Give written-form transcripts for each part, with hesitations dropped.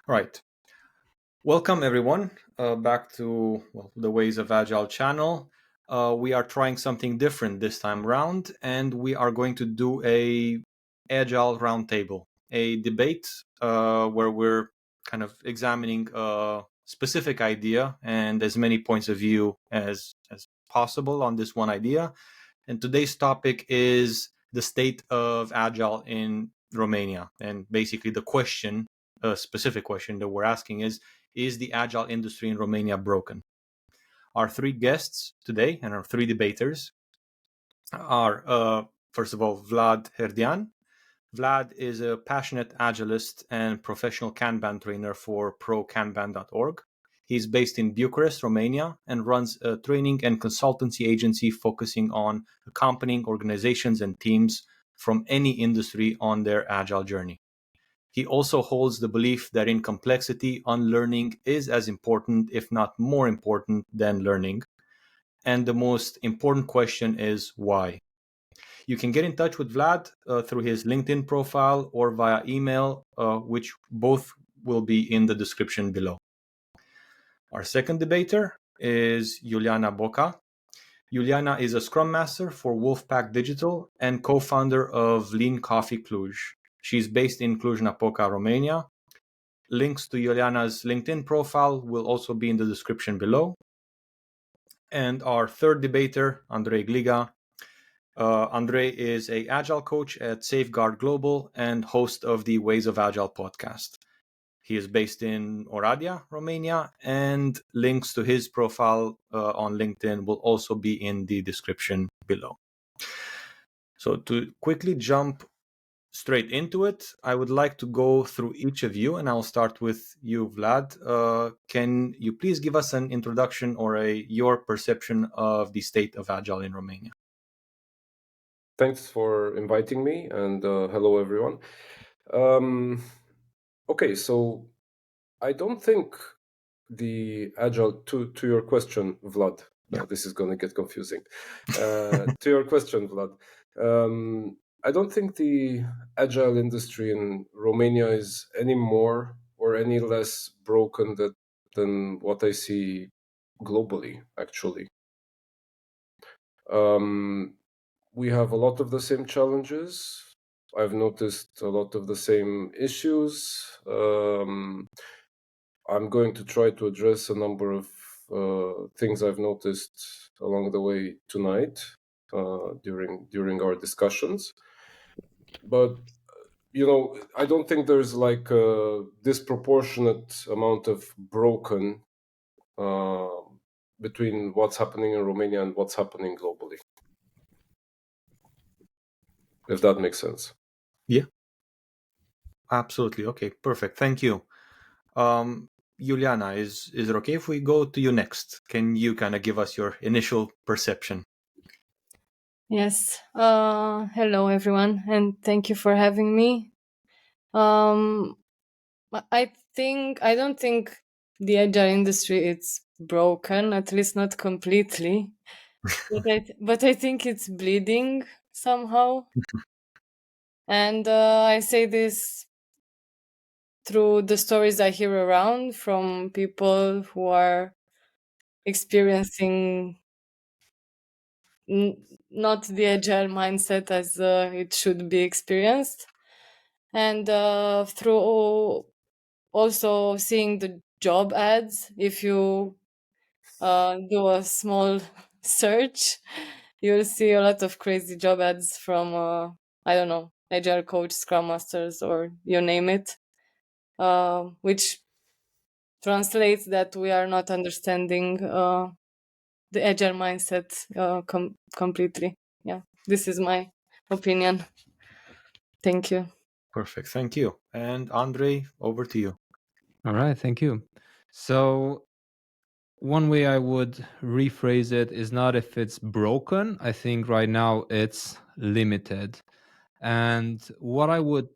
Right. Welcome, everyone, back to the Ways of Agile channel. We are trying something different this time around, and we are going to do a Agile Roundtable, a debate where we're kind of examining a specific idea and as many points of view as possible on this one idea. And today's topic is the state of Agile in Romania. And basically the question, a specific question that we're asking is the Agile industry in Romania broken? Our three guests today and our three debaters are, first of all, Vlad Herdean. Vlad is a passionate Agilist and professional Kanban trainer for prokanban.org. He's based in Bucharest, Romania, and runs a training and consultancy agency focusing on accompanying organizations and teams from any industry on their Agile journey. He also holds the belief that in complexity, unlearning is as important, if not more important, than learning. And the most important question is why? You can get in touch with Vlad through his LinkedIn profile or via email, which both will be in the description below. Our second debater is Iuliana Boca. Iuliana is a Scrum Master for Wolfpack Digital and co-founder of Lean Coffee Cluj. She's based in Cluj-Napoca, Romania. Links to Iuliana's LinkedIn profile will also be in the description below. And our third debater, Andrei Gliga. Andrei is an Agile coach at Safeguard Global and host of the Ways of Agile podcast. He is based in Oradea, Romania, and links to his profile on LinkedIn will also be in the description below. So to quickly jump straight into it, I would like to go through each of you, and I'll start with you, Vlad. Can you please give us an introduction or your perception of the state of Agile in Romania? Thanks for inviting me, and hello, everyone. Okay, so I don't think the Agile, to your question, Vlad, this is going to get confusing. To your question, Vlad, I don't think the Agile industry in Romania is any more or any less broken than what I see globally, actually. We have a lot of the same challenges. I've noticed a lot of the same issues. I'm going to try to address a number of things I've noticed along the way tonight during our discussions. But I don't think there's like a disproportionate amount of broken between what's happening in Romania and what's happening globally. If that makes sense. Yeah, absolutely. Okay, perfect. Thank you. Iuliana, is it okay if we go to you next? Can you kind of give us your initial perception? Yes. Hello, everyone, and thank you for having me. I don't think the agile industry is broken, at least not completely. but I think it's bleeding somehow. And I say this through the stories I hear around from people who are experiencing not the agile mindset as it should be experienced. And through also seeing the job ads, if you do a small search, you'll see a lot of crazy job ads from I don't know, Agile Coach, Scrum Masters, or you name it, which translates that we are not understanding the Agile mindset completely. Yeah, this is my opinion. Thank you. Perfect. Thank you. And Andrei, over to you. All right. Thank you. So one way I would rephrase it is not if it's broken. I think right now it's limited. And what I would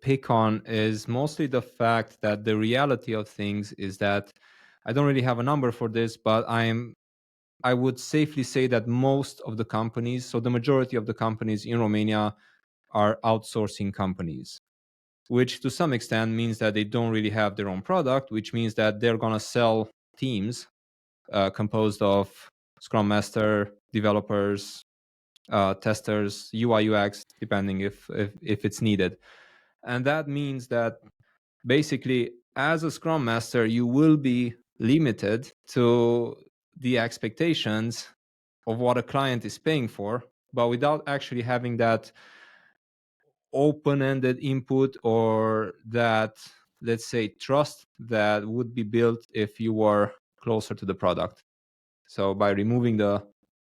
pick on is mostly the fact that the reality of things is that I don't really have a number for this, but I would safely say that most of the companies, so the majority of the companies in Romania, are outsourcing companies. which to some extent means that they don't really have their own product, which means that they're going to sell teams composed of Scrum Master, developers, testers, UI UX, depending if it's needed. And that means that basically, as a Scrum Master, you will be limited to the expectations of what a client is paying for, but without actually having that open-ended input or that, let's say, trust that would be built if you were closer to the product. So by removing the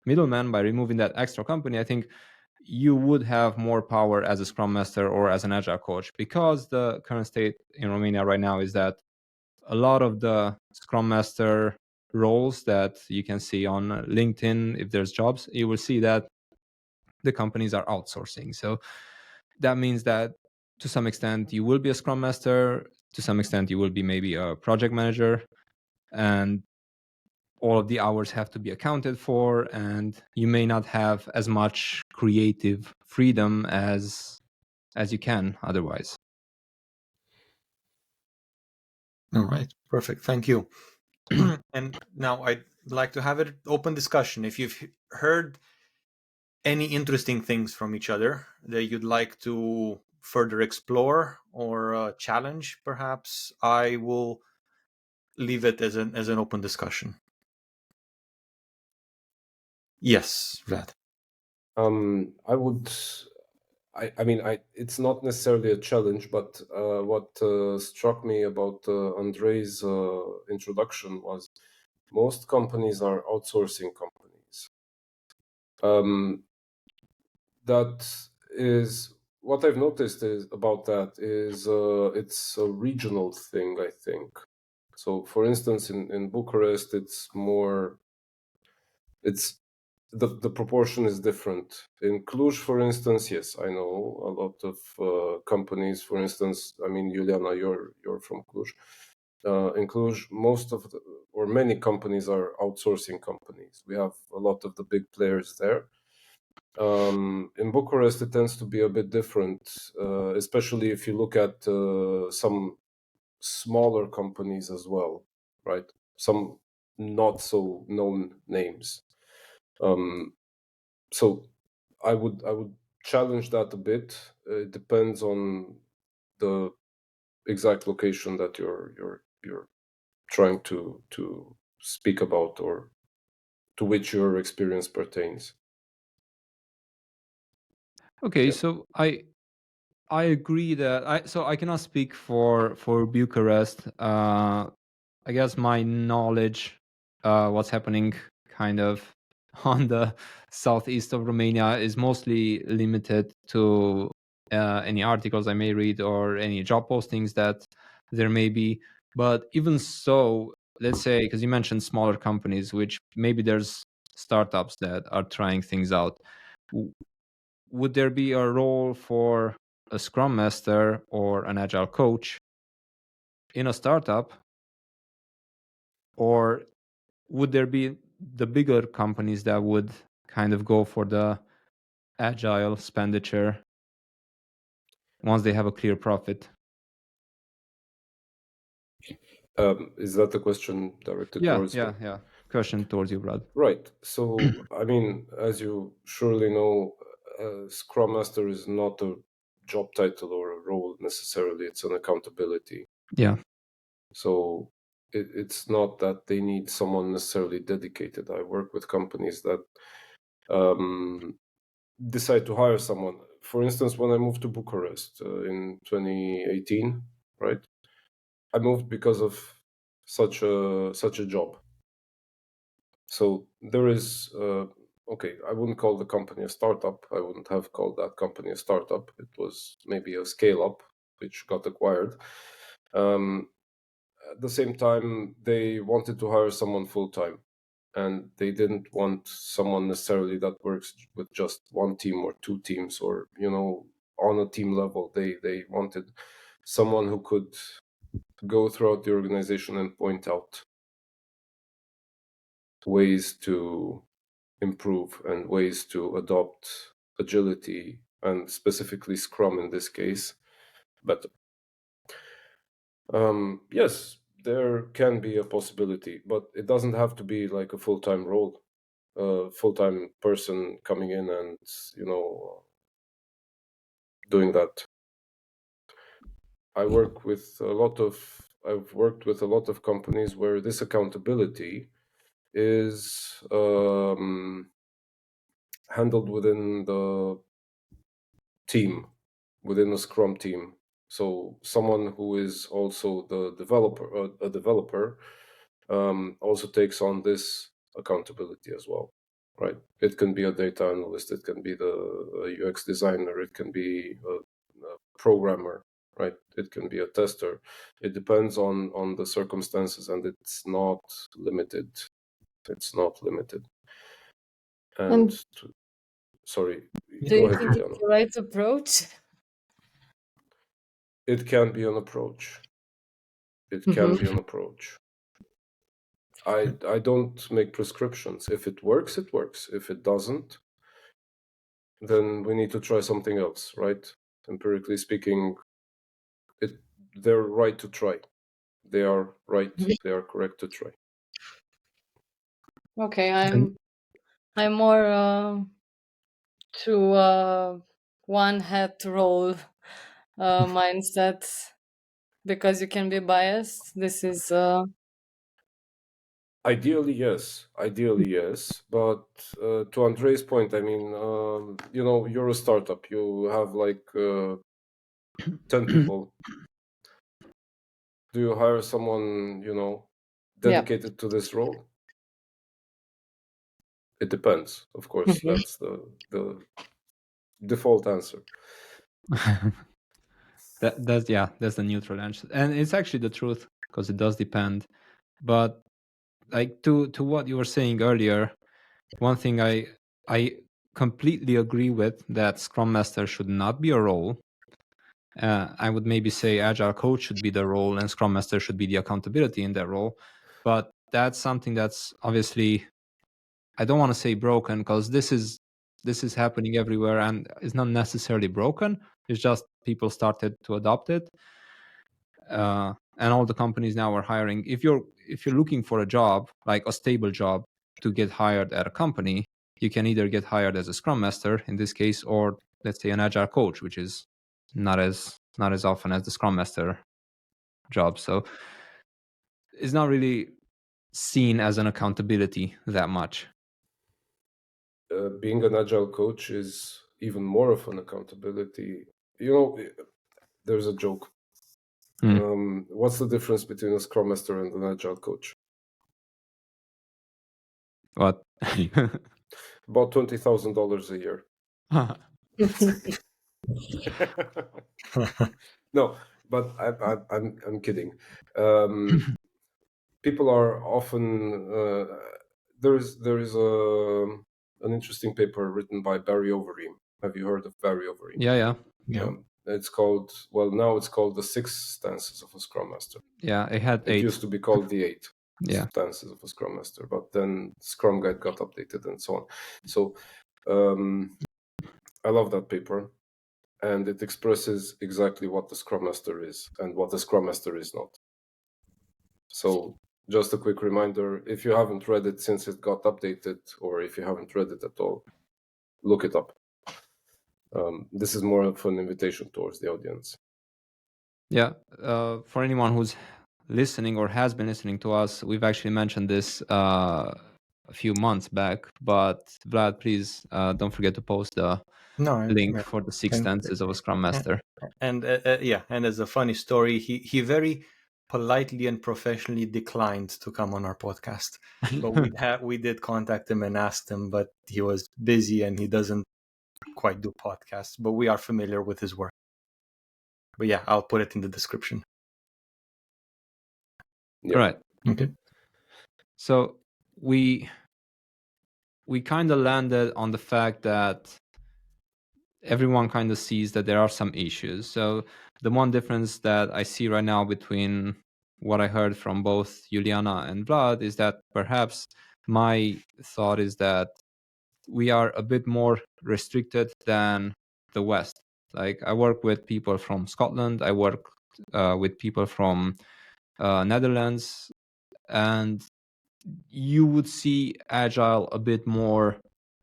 middleman, by removing that extra company, I think you would have more power as a Scrum Master or as an Agile coach, because the current state in Romania right now is that a lot of the Scrum Master roles that you can see on LinkedIn, if there's jobs, you will see that the companies are outsourcing. So that means that to some extent you will be a Scrum Master, to some extent you will be maybe a project manager, and all of the hours have to be accounted for, and you may not have as much creative freedom as you can otherwise. All right, perfect. Thank you. And now I'd like to have an open discussion. If you've heard any interesting things from each other that you'd like to further explore or challenge, perhaps, I will leave it as an open discussion. Yes, Vlad. I would. I mean, it's not necessarily a challenge, but what struck me about Andrei's introduction was most companies are outsourcing companies. That is what I've noticed is about that is it's a regional thing, I think. So, for instance, in Bucharest, it's the proportion is different. In Cluj, for instance, yes, I know a lot of companies. For instance, I mean, Iuliana, you're from Cluj. In Cluj, many companies are outsourcing companies. We have a lot of the big players there. In Bucharest, it tends to be a bit different, especially if you look at some smaller companies as well, right? Some not so known names. So I would challenge that a bit. It depends on the exact location that you're trying to speak about or to which your experience pertains. Okay, Yeah. so I agree that I cannot speak for Bucharest. I guess my knowledge, what's happening kind of on the southeast of Romania, is mostly limited to any articles I may read or any job postings that there may be. But even so, let's say, because you mentioned smaller companies, which maybe there's startups that are trying things out. Would there be a role for a Scrum Master or an Agile coach in a startup? Or would there be the bigger companies that would kind of go for the Agile expenditure once they have a clear profit? Is that the question directed towards me? Yeah. Question towards you, Vlad. Right. So, I mean, as you surely know, Scrum Master is not a job title or a role necessarily. It's an accountability. Yeah. So it's not that they need someone necessarily dedicated. I work with companies that decide to hire someone. For instance, when I moved to Bucharest in 2018, right? I moved because of such a job. So there is okay. I wouldn't call the company a startup. I wouldn't have called that company a startup. It was maybe a scale up, which got acquired. At the same time, they wanted to hire someone full time, and they didn't want someone necessarily that works with just one team or two teams, or on a team level. They wanted someone who could go throughout the organization and point out ways to improve and ways to adopt agility and specifically Scrum in this case, but Yes, there can be a possibility, but it doesn't have to be like a full-time role, a full-time person coming in and, doing that. I've worked with a lot of companies where this accountability is handled within the team, within a Scrum team. So someone who is also the developer, a developer, also takes on this accountability as well, right? It can be a data analyst, it can be the UX designer, it can be a programmer, right? It can be a tester. It depends on the circumstances, and it's not limited. It's not limited. And sorry, Do go you ahead, think it's Iuliana. the right approach? It can be an approach. It can be an approach. I don't make prescriptions. If it works, it works. If it doesn't, then we need to try something else, right? Empirically speaking, they're right to try. They are right. They are correct to try. Okay, I'm more to one hat role mindset because you can be biased. This is Ideally, yes. But to Andrei's point, I mean, you're a startup. You have like 10 people. Do you hire someone, dedicated to this role? It depends, of course. That's the default answer. That's the neutral answer, and it's actually the truth because it does depend. But like to what you were saying earlier, one thing I completely agree with, that Scrum Master should not be a role. I would maybe say Agile Coach should be the role and Scrum Master should be the accountability in that role. But that's something that's obviously, I don't want to say broken, because this is happening everywhere and it's not necessarily broken. It's just people started to adopt it. And all the companies now are hiring. If you're looking for a job, like a stable job, to get hired at a company, you can either get hired as a Scrum Master in this case, or let's say an Agile Coach, which is not as often as the Scrum Master job. So it's not really seen as an accountability that much. Being an Agile Coach is even more of an accountability. There's a joke. What's the difference between a Scrum Master and an Agile Coach? What? About $20,000 a year. No, but I'm kidding. People are often there is an interesting paper written by Barry Overeem. Have you heard of Barry Overeem? Yeah. It's called, now it's called The 6 Stances of a Scrum Master. Yeah, it had 8. It used to be called The 8 Yeah. Stances of a Scrum Master, but then Scrum Guide got updated and so on. So I love that paper, and it expresses exactly what the Scrum Master is and what the Scrum Master is not. So just a quick reminder, if you haven't read it since it got updated, or if you haven't read it at all, look it up. This is more of an invitation towards the audience. Yeah. For anyone who's listening or has been listening to us, we've actually mentioned this a few months back. But Vlad, please don't forget to post the link for the 6 stances of a Scrum Master. And and as a funny story, he very politely and professionally declined to come on our podcast. But we did contact him and asked him, but he was busy and he doesn't quite do podcasts. But we are familiar with his work. But yeah, I'll put it in the description. Yeah. Right. Okay. So we kind of landed on the fact that everyone kind of sees that there are some issues. So the one difference that I see right now between what I heard from both Iuliana and Vlad is that perhaps my thought is that we are a bit more restricted than the West. Like, I work with people from Scotland, I work with people from Netherlands, and you would see Agile a bit more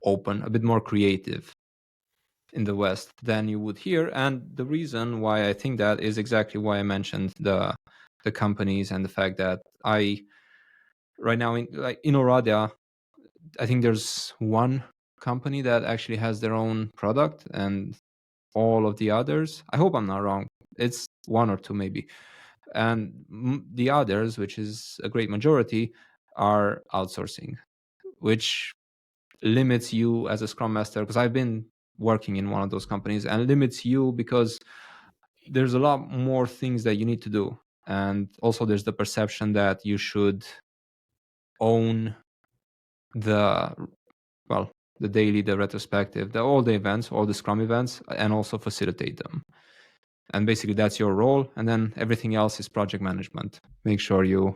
open, a bit more creative in the West than you would here. And the reason why I think that is exactly why I mentioned the companies and the fact that right now in Oradea, I think there's one company that actually has their own product, and all of the others, I hope I'm not wrong, it's one or two maybe, and the others, which is a great majority, are outsourcing, which limits you as a Scrum Master, because I've been working in one of those companies, and limits you because there's a lot more things that you need to do. And also there's the perception that you should own the daily, the retrospective, all the events, all the Scrum events, and also facilitate them. And basically that's your role. And then everything else is project management. Make sure you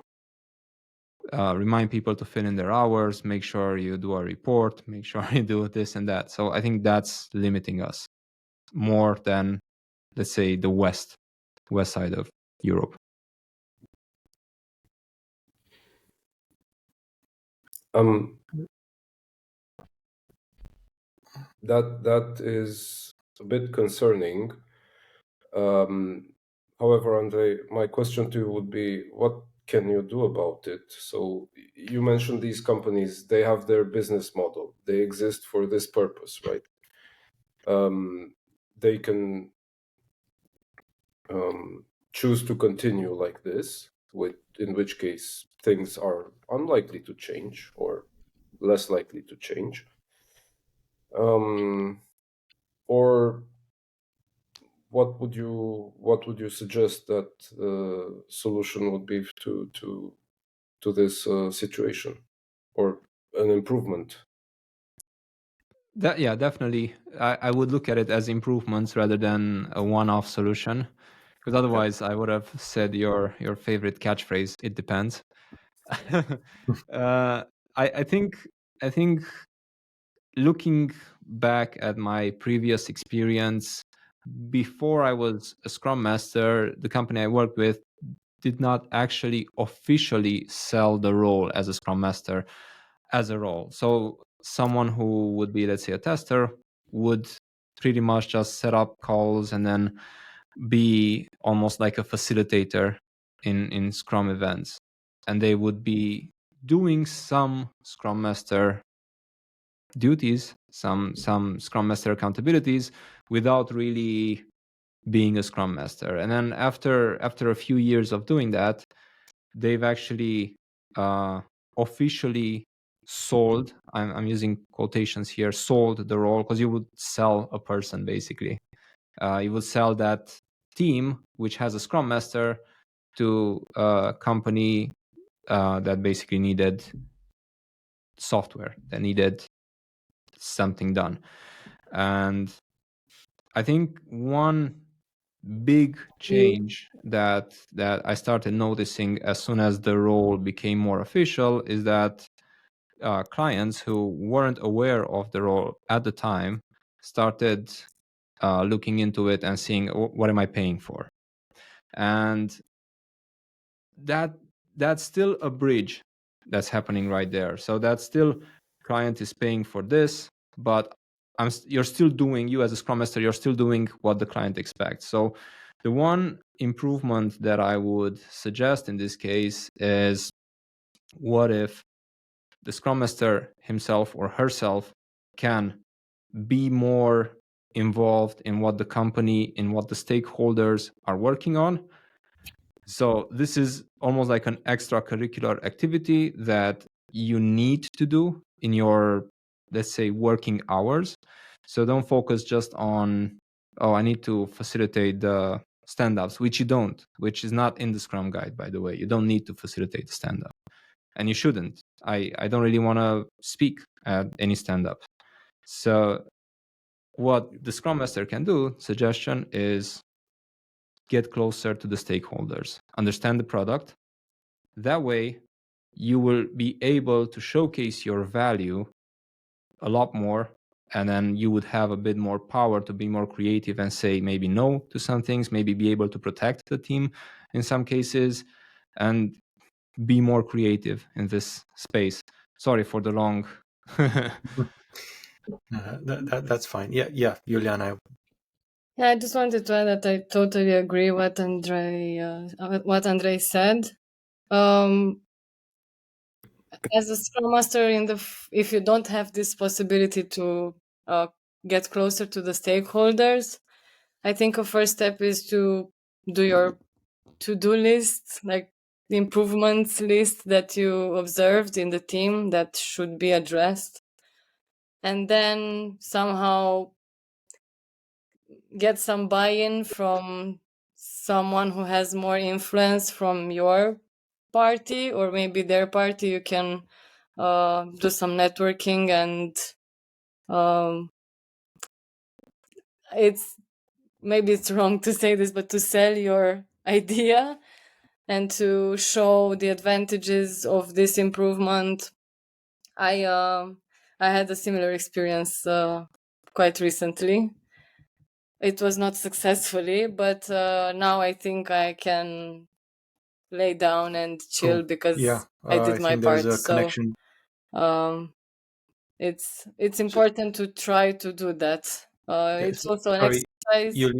remind people to fill in their hours, make sure you do a report, make sure you do this and that. So I think that's limiting us more than, let's say, the west side of Europe. That is a bit concerning. However, Andrei, my question to you would be, what can you do about it? So you mentioned these companies, they have their business model. They exist for this purpose, right? They can choose to continue like this, in which case things are unlikely to change or less likely to change. Or what would you suggest that solution would be to this situation, or an improvement? Yeah, definitely. I would look at it as improvements rather than a one-off solution, because otherwise I would have said your favorite catchphrase, "It depends." I think looking back at my previous experience, before I was a Scrum Master, the company I worked with did not actually officially sell the role as a Scrum Master as a role. So someone who would be, let's say, a tester would pretty much just set up calls and then be almost like a facilitator in Scrum events. And they would be doing some Scrum Master duties, some Scrum Master accountabilities, without really being a Scrum Master. And then after a few years of doing that, they've actually officially sold, I'm using quotations here, sold the role, because you would sell a person basically. You would sell that team, which has a Scrum Master, to a company that basically needed software, that needed something done. And I think one big change that I started noticing as soon as the role became more official is that clients who weren't aware of the role at the time started looking into it and seeing, what am I paying for? And that's still a bridge that's happening right there. So that's still, client is paying for this, but you're still doing, you as a Scrum Master, you're still doing what the client expects. So the one improvement that I would suggest in this case is, what if the Scrum Master himself or herself can be more involved in what the company, in what the stakeholders are working on? So this is almost like an extracurricular activity that you need to do in your, let's say, working hours. So don't focus just on, I need to facilitate the stand-ups, which you don't, which is not in the Scrum Guide, by the way. You don't need to facilitate the stand-up, and you shouldn't. I don't really want to speak at any stand-up. So what the Scrum Master can do, suggestion, is get closer to the stakeholders, understand the product. That way, you will be able to showcase your value a lot more and then you would have a bit more power to be more creative and say maybe no to some things, maybe be able to protect the team in some cases, and be more creative in this space. Sorry for the long That's fine. Yeah, Iuliana. Yeah, I just wanted to add that I totally agree what Andrei said. As a Scrum Master, if you don't have this possibility to get closer to the stakeholders, I think a first step is to do your to-do list, like the improvements list that you observed in the team that should be addressed, and then somehow get some buy-in from someone who has more influence from your party or maybe their party. You can do some networking, and it's wrong to say this, but to sell your idea and to show the advantages of this improvement. I had a similar experience quite recently. It was not successfully, but now I think I can lay down and chill Cool. because Yeah, I did my think there's part. a connection. It's important to try to do that. It's also an Sorry, exercise.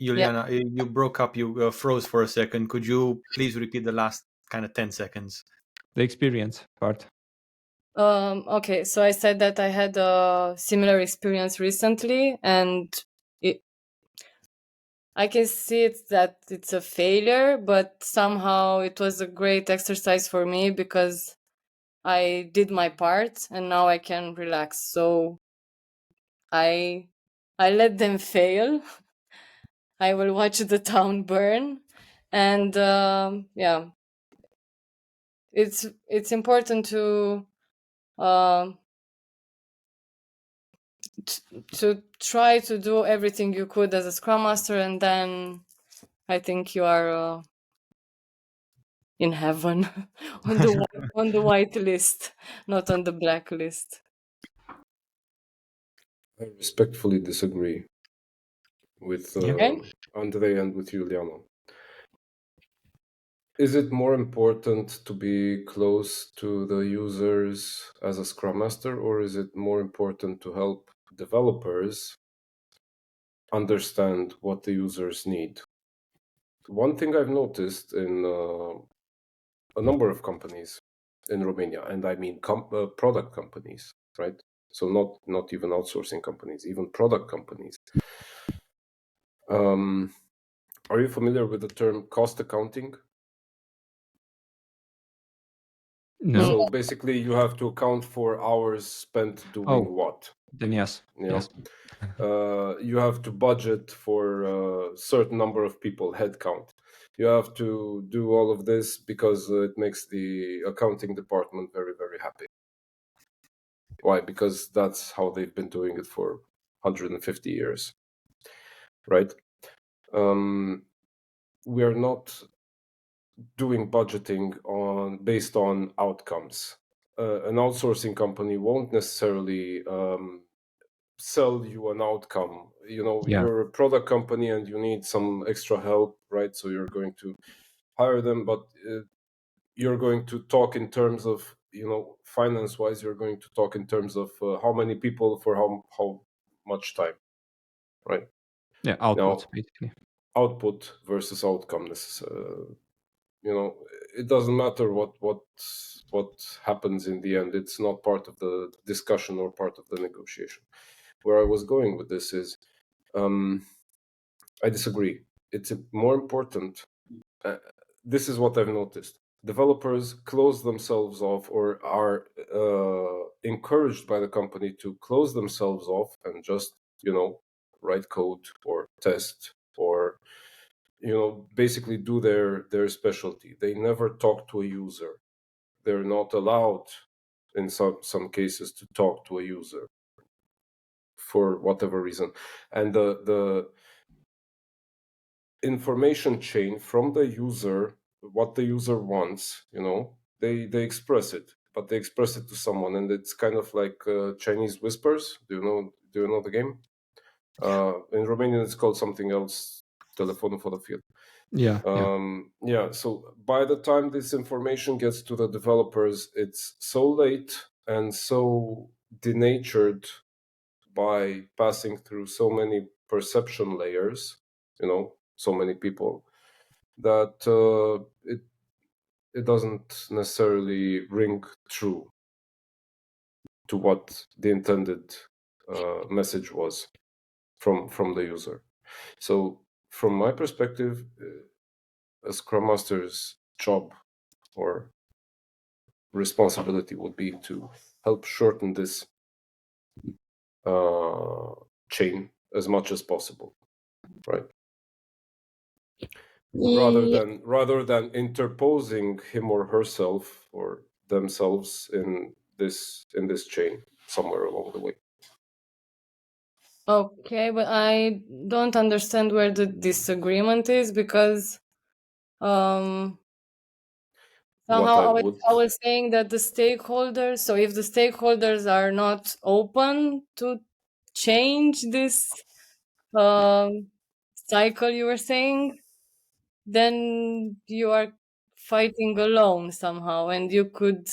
Iuliana, you broke up. You froze for a second. Could you please repeat the last kind of 10 seconds? the experience part. Okay, so I said that I had a similar experience recently, and I can see that it's a failure, but somehow it was a great exercise for me because I did my part and now I can relax. So I let them fail. I will watch the town burn, and it's important to to try to do everything you could as a Scrum Master, and then I think you are in heaven on the white list, not on the black list. I respectfully disagree with Andrei and with Iuliana. Is it more important to be close to the users as a Scrum Master, or is it more important to help developers understand what the users need? One thing I've noticed in a number of companies in Romania, and I mean product companies, right? So not even outsourcing companies, even product companies. Are you familiar with the term cost accounting? No. So basically, you have to account for hours spent doing what? Then yes. Yes. You have to budget for a certain number of people, headcount. You have to do all of this because it makes the accounting department very, very happy. Why? Because that's how they've been doing it for 150 years, right? We are not doing budgeting based on outcomes. An outsourcing company won't necessarily sell you an outcome. You're a product company and you need some extra help, right? So you're going to hire them, but you're going to talk in terms of, finance wise, you're going to talk in terms of how many people for how much time, right? Yeah, output basically. Output versus outcome. It doesn't matter what happens in the end. It's not part of the discussion or part of the negotiation. Where I was going with this is, I disagree. It's more important. This is what I've noticed. Developers close themselves off or are encouraged by the company to close themselves off and just, write code or test or, basically do their specialty. They never talk to a user. They're not allowed in some cases to talk to a user for whatever reason. And the information chain from the user, what the user wants, they express it, but they express it to someone, and it's kind of like Chinese whispers. Do Do you know the game? In Romanian, it's called something else, telefonul fără fir. Yeah. So by the time this information gets to the developers, it's so late and so denatured by passing through so many perception layers, so many people, that it doesn't necessarily ring true to what the intended message was from the user. So from my perspective, a Scrum Master's job or responsibility would be to help shorten this chain as much as possible, right? Rather than interposing him or herself or themselves in this chain somewhere along the way. Okay, but I don't understand where the disagreement is, because somehow I was saying that the stakeholders, so if the stakeholders are not open to change this cycle you were saying, then you are fighting alone somehow, and you could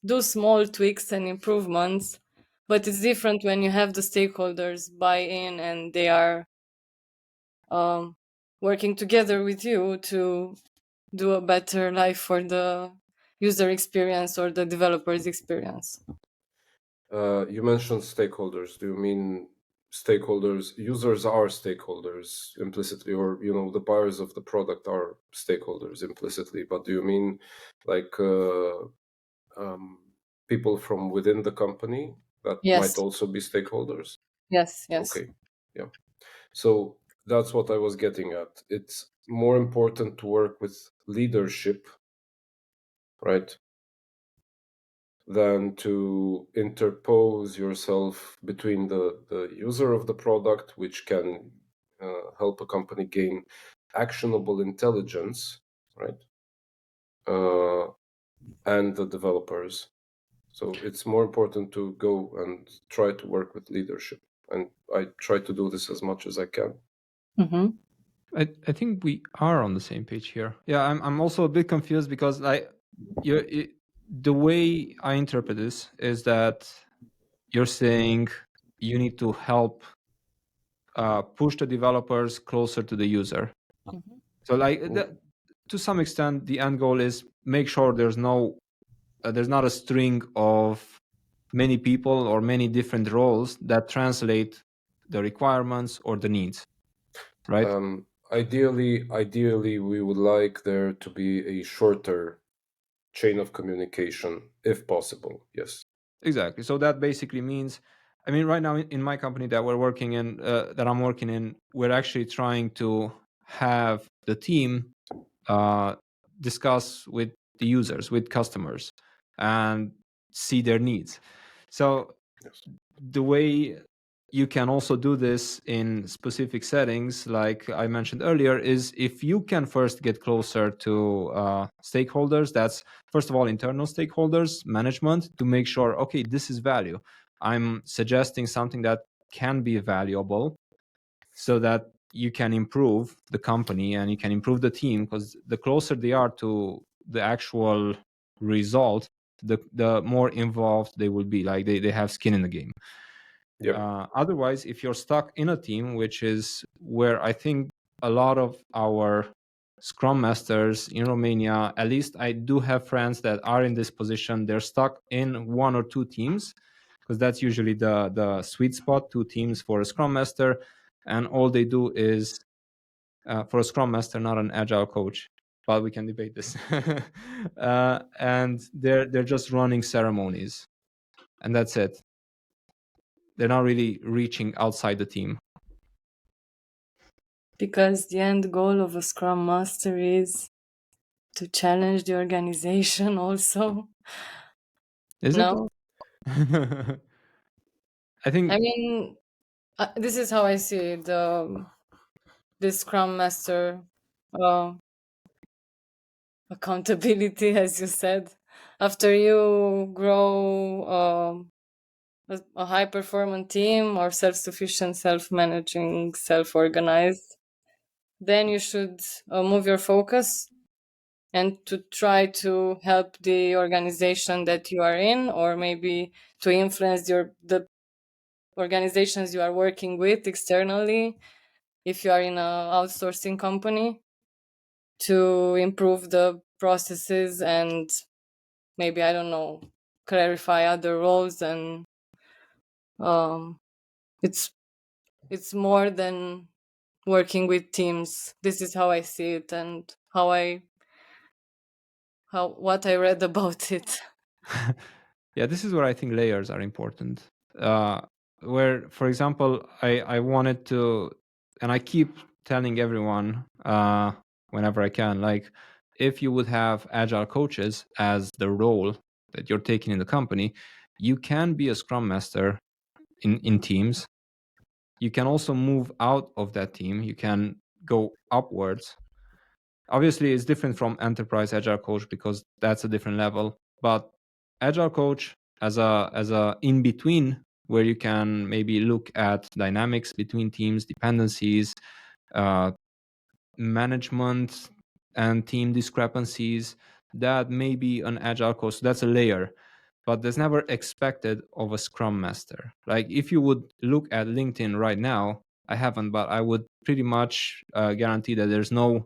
do small tweaks and improvements, but it's different when you have the stakeholders buy in and they are working together with you to do a better life for the user experience or the developer's experience. You mentioned stakeholders. Do you mean stakeholders? Users are stakeholders implicitly, or the buyers of the product are stakeholders implicitly. But do you mean like people from within the company that might also be stakeholders? Yes. Okay. Yeah. So that's what I was getting at. It's more important to work with leadership, right, than to interpose yourself between the user of the product, which can help a company gain actionable intelligence, right, and the developers. So it's more important to go and try to work with leadership. And I try to do this as much as I can. Mm-hmm. I think we are on the same page here. Yeah, I'm also a bit confused because the way I interpret this is that you're saying you need to help push the developers closer to the user. Mm-hmm. So to some extent, the end goal is make sure there's not a string of many people or many different roles that translate the requirements or the needs, right? Ideally, we would like there to be a shorter chain of communication, if possible. Yes. Exactly. So that basically means, I mean, right now in my company that we're working in, that I'm working in, we're actually trying to have the team discuss with the users, with customers, and see their needs. So the way you can also do this in specific settings, like I mentioned earlier, is if you can first get closer to stakeholders, that's first of all internal stakeholders, management, to make sure, okay, this is value. I'm suggesting something that can be valuable so that you can improve the company and you can improve the team, because the closer they are to the actual result, the more involved they will be, like they have skin in the game. Otherwise, if you're stuck in a team, which is where I think a lot of our Scrum Masters in Romania, at least I do have friends that are in this position, they're stuck in one or two teams, because that's usually the sweet spot, 2 teams for a Scrum Master, and all they do is, for a Scrum Master, not an Agile coach, but we can debate this, and they're just running ceremonies, and that's it. They're not really reaching outside the team. Because the end goal of a Scrum Master is to challenge the organization also. Is no? It? I mean, this is how I see the Scrum Master accountability, as you said. After you grow a high performing team or self-sufficient, self-managing, self-organized, then you should move your focus and to try to help the organization that you are in, or maybe to influence the organizations you are working with externally, if you are in an outsourcing company, to improve the processes and maybe, I don't know, clarify other roles. And it's more than working with teams. This is how I see it and what I read about it. Yeah, this is where I think layers are important. Where, for example, I wanted to, and I keep telling everyone whenever I can, like, if you would have agile coaches as the role that you're taking in the company, you can be a scrum master in teams. You can also move out of that team. You can go upwards. Obviously, it's different from enterprise agile coach because that's a different level. But agile coach as a in between, where you can maybe look at dynamics between teams, dependencies, management and team discrepancies, that may be an agile coach. That's a layer, but that's never expected of a scrum master. Like, if you would look at LinkedIn right now, I haven't, but I would pretty much guarantee that there's no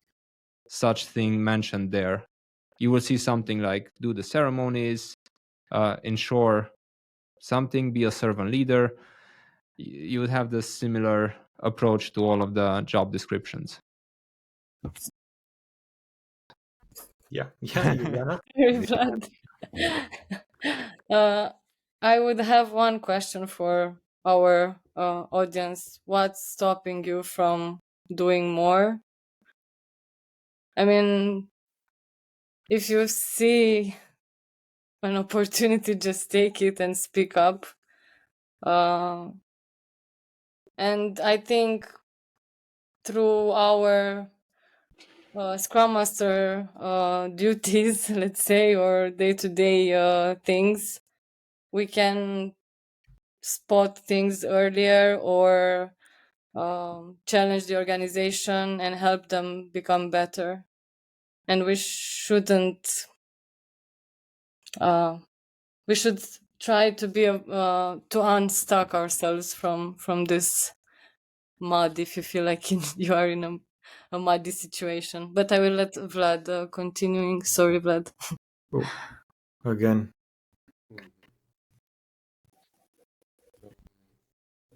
such thing mentioned there. You will see something like do the ceremonies, ensure something, be a servant leader. You would have the similar approach to all of the job descriptions. Yeah, Iuliana. Very bad. I would have one question for our audience. What's stopping you from doing more? I mean, if you see an opportunity, just take it and speak up. And I think through our Scrum Master duties, let's say, or day-to-day things, we can spot things earlier or challenge the organization and help them become better. And we shouldn't. We should try to be to unstuck ourselves from this mud if you feel like you are in a muddy situation. But I will let Vlad continuing. Sorry, Vlad. Oh, again.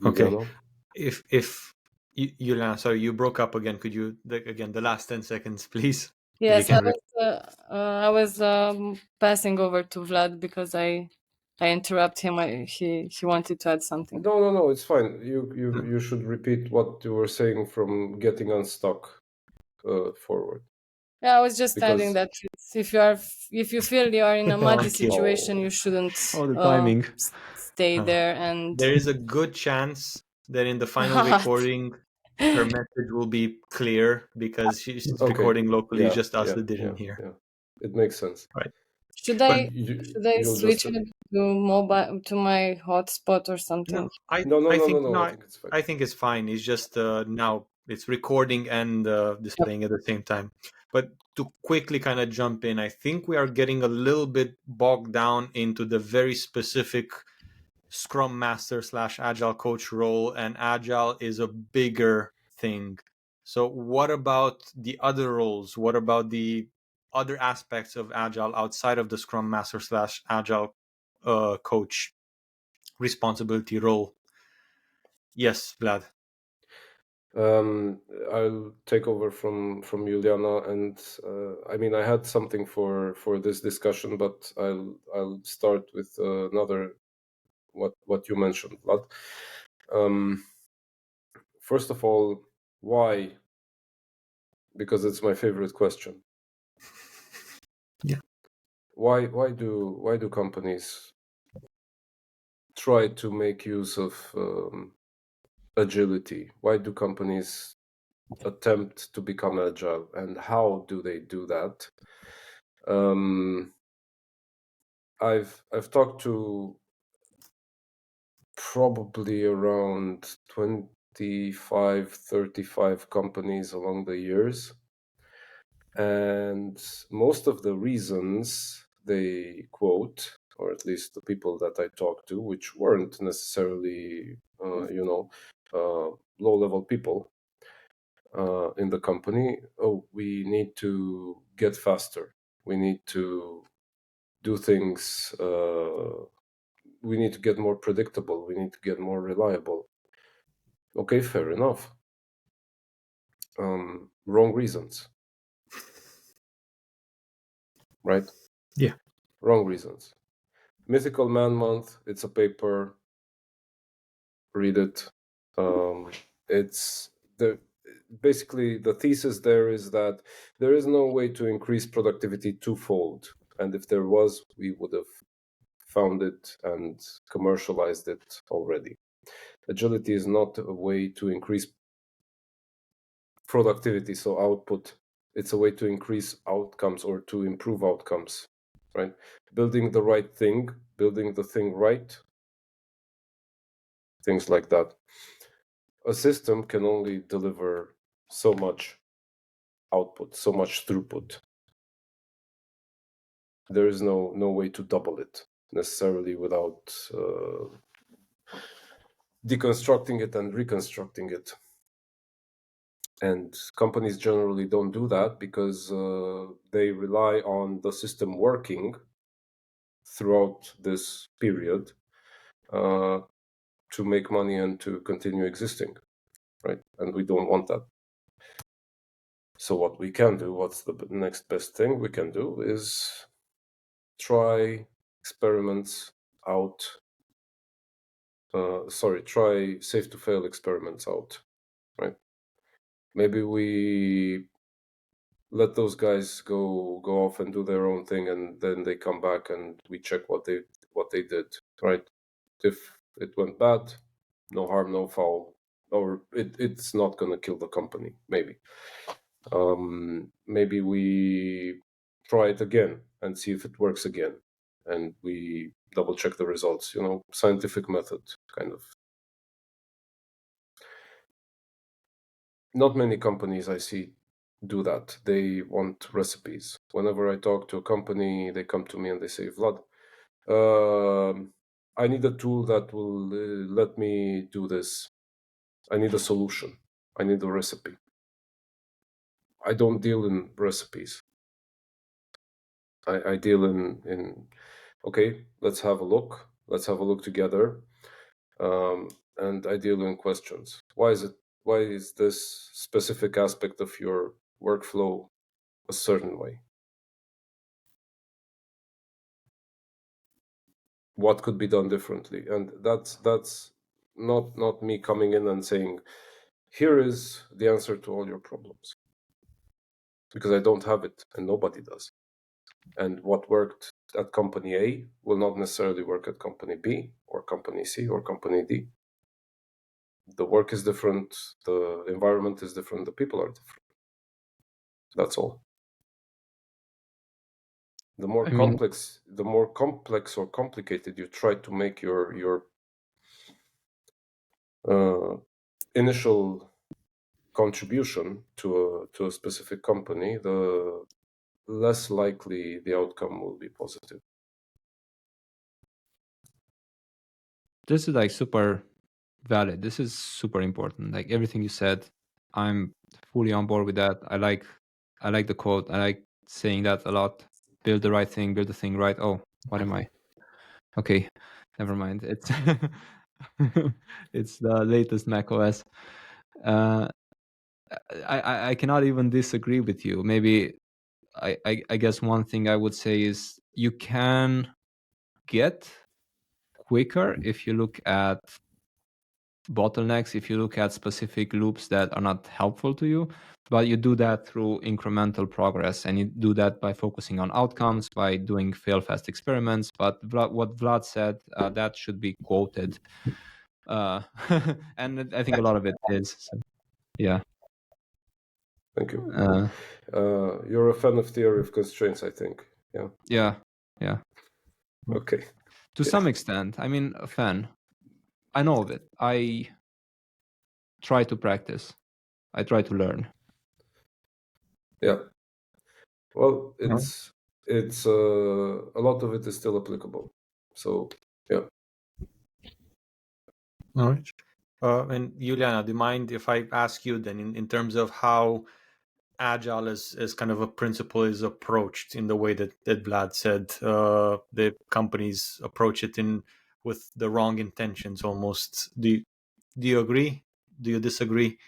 Okay. Iuliana? If Iuliana, sorry, you broke up again. Could you again the last 10 seconds, please? Yes, I was passing over to Vlad because I interrupt him. He wanted to add something. No, it's fine. You should repeat what you were saying from getting unstuck forward. Yeah, I was just adding that if you feel you are in a muddy situation, you shouldn't timing. stay there. And there is a good chance that in the final recording, her message will be clear because she's recording locally, just us that didn't hear. Yeah. It makes sense. Right. Should I switch it to my hotspot or something? No, I think it's fine. I think it's fine. It's just now it's recording and displaying at the same time. But to quickly kind of jump in, I think we are getting a little bit bogged down into the very specific Scrum Master / Agile Coach role, and Agile is a bigger thing. So what about the other roles? What about the other aspects of Agile outside of the Scrum Master / Agile Coach responsibility role? Yes, Vlad. I'll take over from Iuliana, and I mean, I had something for this discussion, but I'll start with another what you mentioned, Vlad. First of all, why? Because it's my favorite question. Yeah. Why do companies try to make use of agility? Why do companies attempt to become agile, and how do they do that? I've talked to probably around 25, 35 companies along the years. And most of the reasons they quote, or at least the people that I talked to, which weren't necessarily, low-level people in the company, we need to get faster. We need to do things. We need to get more predictable. We need to get more reliable. Okay, fair enough. Wrong reasons. Right? Yeah. Wrong reasons. Mythical Man Month, it's a paper. Read it. It's basically the thesis there is that there is no way to increase productivity twofold. And if there was, we would have found it and commercialized it already. Agility is not a way to increase productivity, so output. It's a way to increase outcomes or to improve outcomes, right? Building the right thing, building the thing right, things like that. A system can only deliver so much output, so much throughput. There is no way to double it necessarily without deconstructing it and reconstructing it. And companies generally don't do that because they rely on the system working throughout this period to make money and to continue existing, right? And we don't want that. So what we can do, what's the next best thing we can do is try experiments out. Try safe to fail experiments out, right? Maybe we let those guys go off and do their own thing, and then they come back and we check what they did, right? If it went bad, no harm, no foul, or it's not going to kill the company. Maybe we try it again and see if it works again, and we double check the results. Scientific method kind of. Not many companies I see do that. They want recipes. Whenever I talk to a company, they come to me and they say, Vlad, I need a tool that will let me do this. I need a solution. I need a recipe. I don't deal in recipes. I deal in okay, let's have a look. Let's have a look together. And I deal in questions. Why is this specific aspect of your workflow a certain way? What could be done differently? And that's not me coming in and saying, here is the answer to all your problems, because I don't have it and nobody does. And what worked at company A will not necessarily work at company B or company C or company D. The work is different, the environment is different, the people are different. That's all. The more complex or complicated you try to make your initial contribution to a specific company, the less likely the outcome will be positive. This is like super valid. This is super important. Like everything you said, I'm fully on board with that. I like the quote. I like saying that a lot. Build the right thing, build the thing right. Oh, what am I? Okay, never mind. It's it's the latest Mac OS. I cannot even disagree with you. Maybe I guess one thing I would say is you can get quicker if you look at bottlenecks, if you look at specific loops that are not helpful to you, but you do that through incremental progress, and you do that by focusing on outcomes, by doing fail-fast experiments. But what Vlad said, that should be quoted. And I think a lot of it is. So, yeah. Thank you. You're a fan of theory of constraints, I think. Yeah. Yeah. Okay. To some extent. I mean, a fan. I know of it. I try to practice. I try to learn. Yeah. Well, it's a lot of it is still applicable. So yeah. All right. And Iuliana, do you mind if I ask you then, in terms of how Agile as kind of a principle is approached in the way that Vlad said, the companies approach it with the wrong intentions almost. Do you agree? Do you disagree?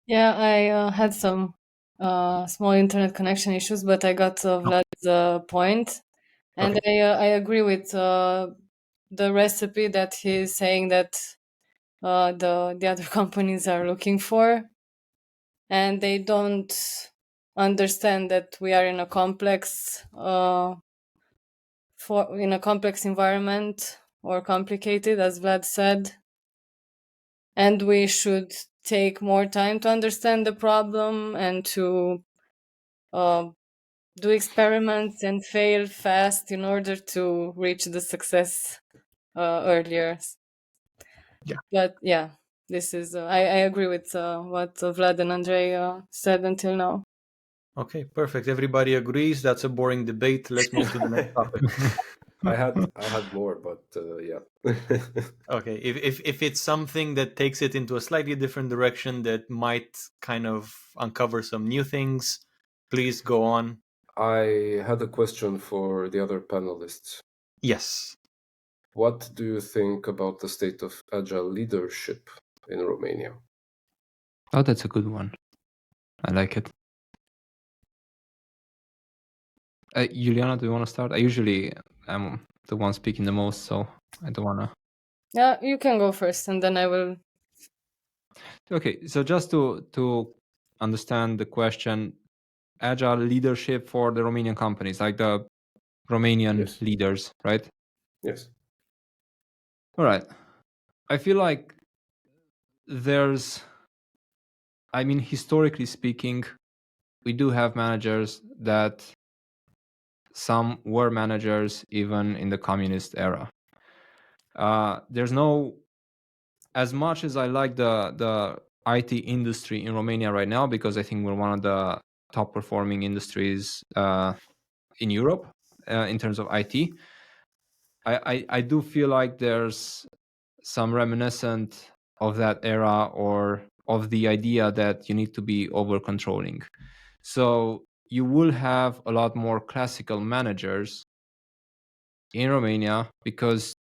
Yeah, I had some small internet connection issues, but I got Vlad's point, and Okay. I agree with the recipe that he's saying that the other companies are looking for, and they don't understand that we are in a complex in a complex environment, or complicated, as Vlad said, and we should take more time to understand the problem and to do experiments and fail fast in order to reach the success earlier. Yeah. But yeah, this is I agree with what Vlad and Andrei said until now. Okay, perfect. Everybody agrees. That's a boring debate. Let's move to the next topic. I had more, but yeah. Okay, if it's something that takes it into a slightly different direction that might kind of uncover some new things, please go on. I had a question for the other panelists. Yes. What do you think about the state of agile leadership in Romania? Oh, that's a good one. I like it. Iuliana, do you want to start? I usually am the one speaking the most, so I don't want to. Yeah, you can go first, and then I will. Okay, so just to understand the question, agile leadership for the Romanian companies, like the Romanian Yes. leaders, right? Yes. All right. I feel like historically speaking, we do have managers that some were managers even in the communist era. There's no, as much as I like the IT industry in Romania right now, because I think we're one of the top performing industries in Europe in terms of IT. I do feel like there's some reminiscent of that era, or of the idea that you need to be over controlling. So you will have a lot more classical managers in Romania because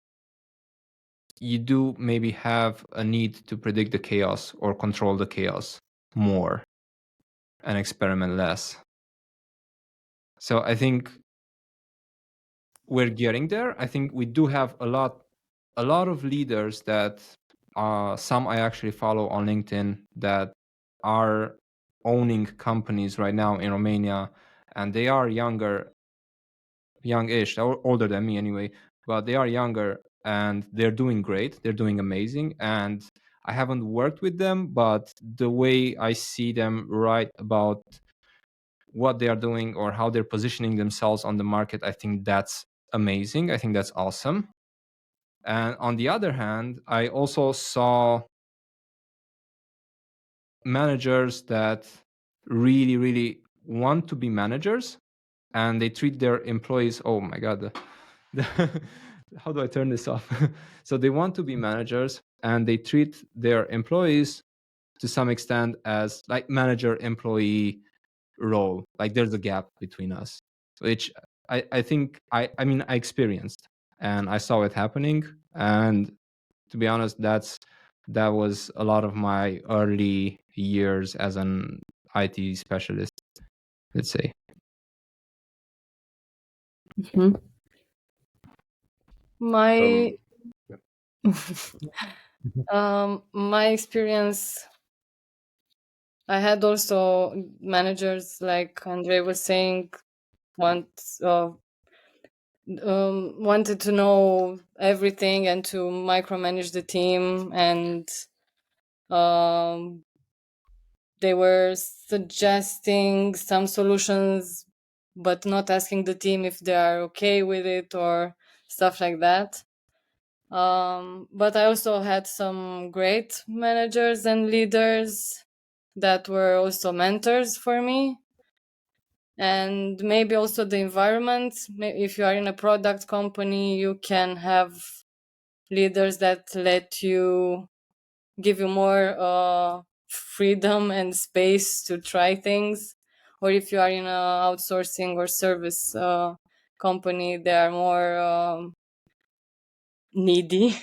you do maybe have a need to predict the chaos or control the chaos more and experiment less. So I think we're getting there. I think we do have a lot of leaders that some I actually follow on LinkedIn that are owning companies right now in Romania, and they are youngish, or older than me anyway, but they are younger and they're doing great. They're doing amazing. And I haven't worked with them, but the way I see them write about what they are doing or how they're positioning themselves on the market, I think that's amazing. I think that's awesome. And on the other hand, I also saw managers that really, really want to be managers, and they treat their employees, oh my God, how do I turn this off? So they want to be managers and they treat their employees to some extent as like manager-employee role. Like there's a gap between us, which I think I experienced and I saw it happening. And to be honest, that was a lot of my early years as an IT specialist, let's say. My yeah. my experience, I had also managers, like Andrei was saying, wanted to know everything and to micromanage the team, and they were suggesting some solutions but not asking the team if they are okay with it or stuff like that. But I also had some great managers and leaders that were also mentors for me. And maybe also the environment. If you are in a product company, you can have leaders that let you give you more freedom and space to try things. Or if you are in a outsourcing or service company, they are more needy.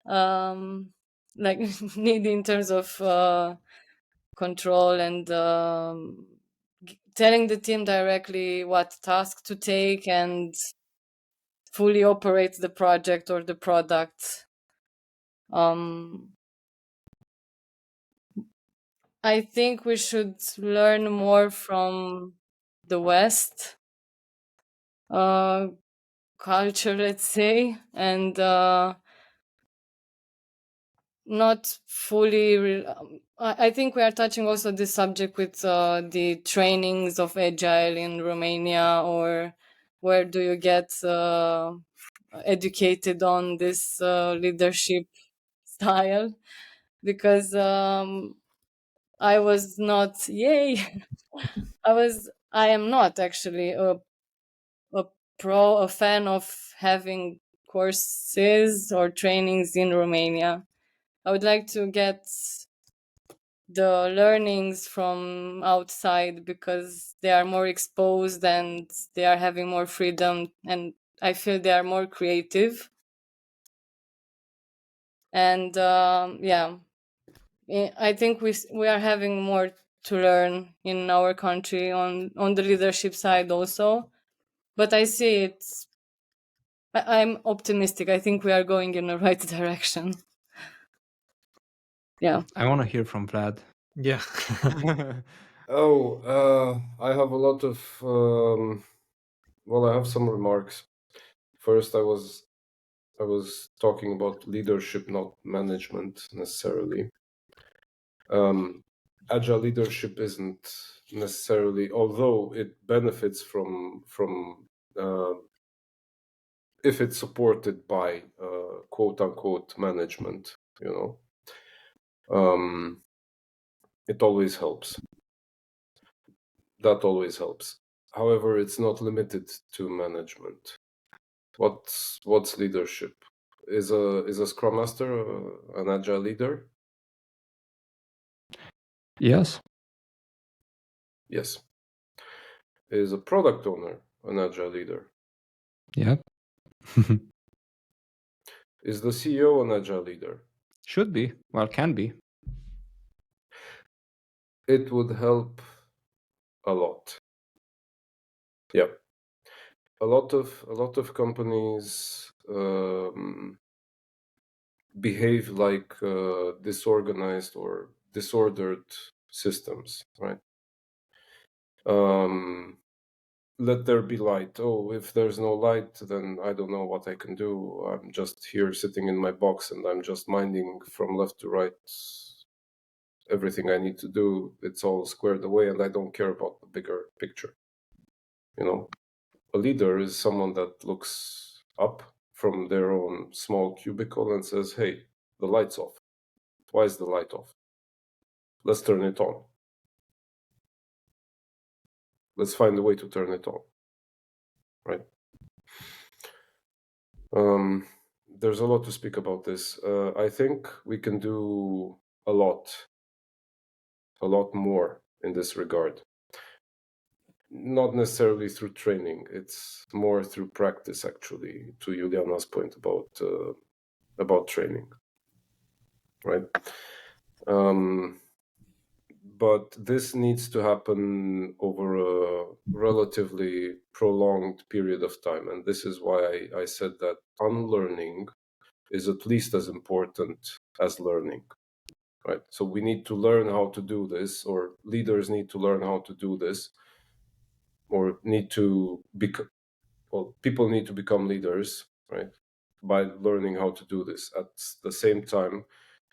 Like needy in terms of control and telling the team directly what task to take and fully operate the project or the product. I think we should learn more from the West culture, let's say, and not fully. I think we are touching also this subject with the trainings of Agile in Romania, or where do you get educated on this leadership style? Because I was not, yay, I am not actually a fan of having courses or trainings in Romania. I would like to get the learnings from outside because they are more exposed and they are having more freedom, and I feel they are more creative. And I think we are having more to learn in our country on the leadership side also. But I see I'm optimistic. I think we are going in the right direction. Yeah. I want to hear from Vlad. Yeah. I have a lot of I have some remarks. First, I was talking about leadership, not management necessarily. Agile leadership isn't necessarily, although it benefits from if it's supported by quote unquote management, it always helps. That always helps. However, it's not limited to management. What's leadership? Is a Scrum Master an Agile leader? Yes. Yes. Is a product owner an Agile leader? Yep. Is the CEO an Agile leader? Should be. Well, can be. It would help a lot. Yeah. A lot of companies behave like disorganized or disordered systems, right? Let there be light. Oh, if there's no light, then I don't know what I can do. I'm just here sitting in my box and I'm just minding from left to right everything I need to do. It's all squared away and I don't care about the bigger picture. A leader is someone that looks up from their own small cubicle and says, hey, the light's off. Why is the light off? Let's turn it on. Let's find a way to turn it on. Right? There's a lot to speak about this. I think we can do a lot more in this regard. Not necessarily through training. It's more through practice, actually, to Iuliana's point about training. Right? But this needs to happen over a relatively prolonged period of time. And this is why I said that unlearning is at least as important as learning, right? So we need to learn how to do this, or leaders need to learn how to do this, or people need to become leaders, right? By learning how to do this. At the same time,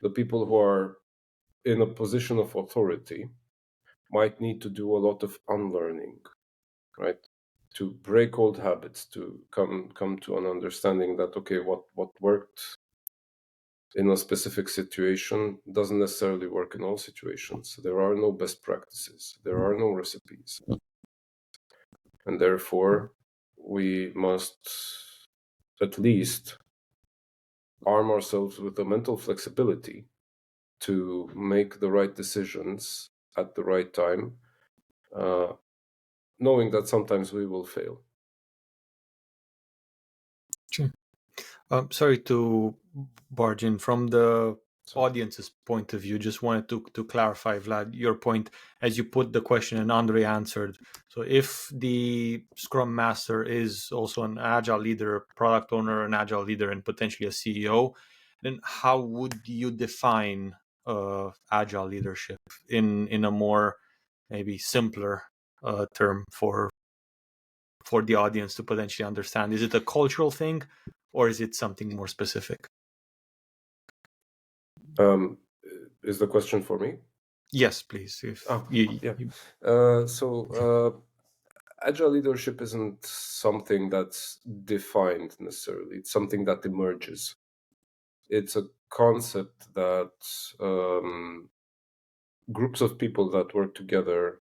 the people who are in a position of authority might need to do a lot of unlearning, right? to break old habits, to come to an understanding that, okay, what worked in a specific situation doesn't necessarily work in all situations. There are no best practices. There are no recipes. And therefore, we must at least arm ourselves with the mental flexibility to make the right decisions at the right time, knowing that sometimes we will fail. Sure. Sorry to barge in from the audience's point of view. Just wanted to clarify, Vlad, your point as you put the question and Andrei answered. So if the Scrum Master is also an Agile leader, product owner, an Agile leader, and potentially a CEO, then how would you define Agile leadership in a more maybe simpler term for the audience to potentially understand? Is it a cultural thing or is it something more specific? Is the question for me? Yes, please. Agile leadership isn't something that's defined necessarily. It's something that emerges. It's a concept that groups of people that work together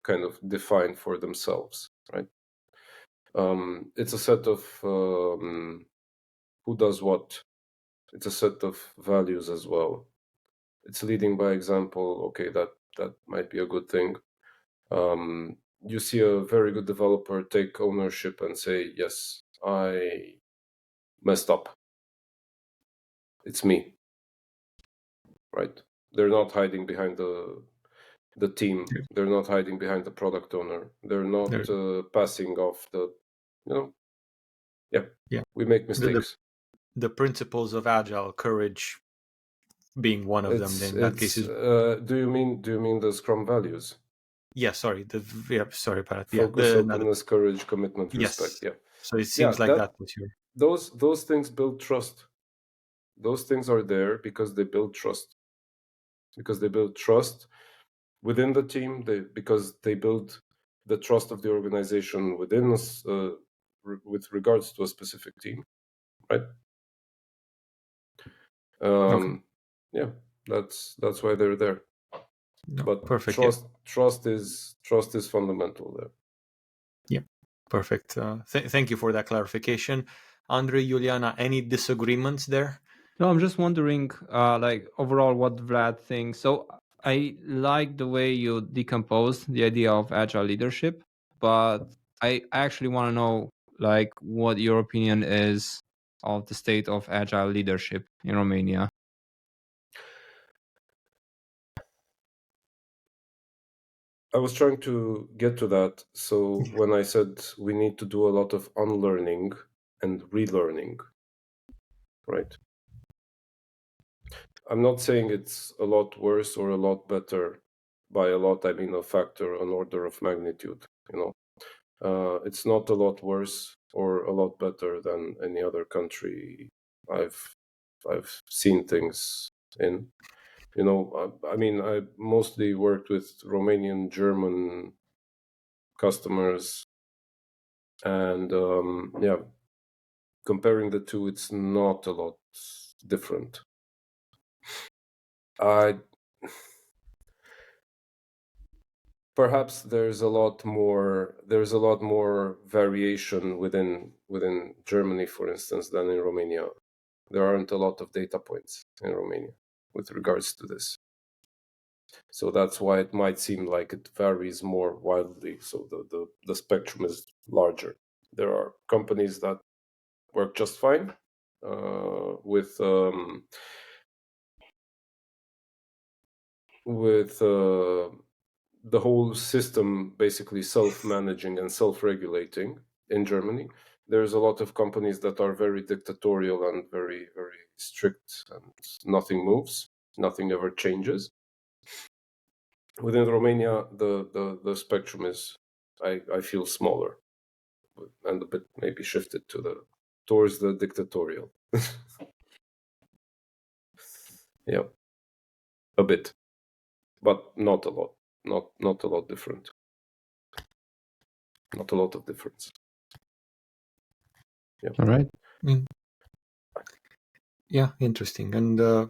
kind of define for themselves, right? It's a set of who does what. It's a set of values as well. It's leading by example. Okay, that might be a good thing. You see a very good developer take ownership and say, yes, I messed up. It's me, right? They're not hiding behind the team. They're not hiding behind the product owner. They're not passing off the, we make mistakes. The principles of Agile, courage being one of them. In that case, do you mean the Scrum values? Yeah, sorry. Sorry about that. Focus, openness, courage, commitment, yes. respect. Yeah. So it seems like that was your. Those things build trust. Those things are there because they build trust. Because they build trust within the team. Because they build the trust of the organization within us, with regards to a specific team, right? Okay. Yeah, that's why they're there. No, but perfect. Trust is fundamental there. Yeah, perfect. Thank you for that clarification. Andrei, Iuliana, any disagreements there? No, I'm just wondering, like overall, what Vlad thinks. So I like the way you decomposed the idea of agile leadership, but I actually want to know, like, what your opinion is of the state of agile leadership in Romania. I was trying to get to that. So when I said we need to do a lot of unlearning and relearning, right? I'm not saying it's a lot worse or a lot better. By a lot, I mean a factor, an order of magnitude. It's not a lot worse or a lot better than any other country I've seen things in. I mean, I mostly worked with Romanian, German customers, and comparing the two, it's not a lot different. Perhaps there's a lot more variation within Germany, for instance, than in Romania. There aren't a lot of data points in Romania with regards to this. So that's why it might seem like it varies more wildly. So the spectrum is larger. There are companies that work just fine with the whole system basically self-managing and self-regulating in Germany. There's a lot of companies that are very dictatorial and very, very strict, and nothing moves, nothing ever changes. Within Romania, the spectrum is, I feel, smaller and a bit maybe shifted towards the dictatorial. Yeah, a bit, but not a lot, not a lot different. Not a lot of difference. Yeah. All right. Yeah, interesting. And do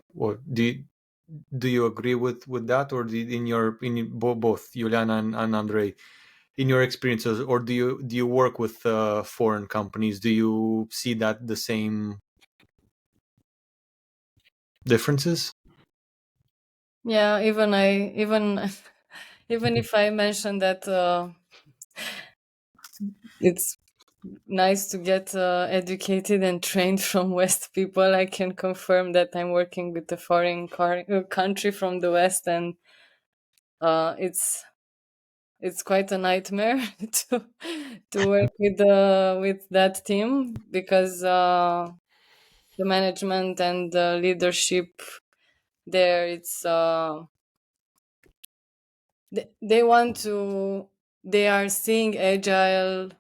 you agree with that, or both Iuliana and Andrei, in your experiences, or do you work with foreign companies? Do you see that the same differences? Yeah, even even if I mentioned that it's nice to get educated and trained from West people, I can confirm that I'm working with a foreign country from the West, and it's quite a nightmare to work with that team, because the management and the leadership there, it's they want to, they are seeing Agile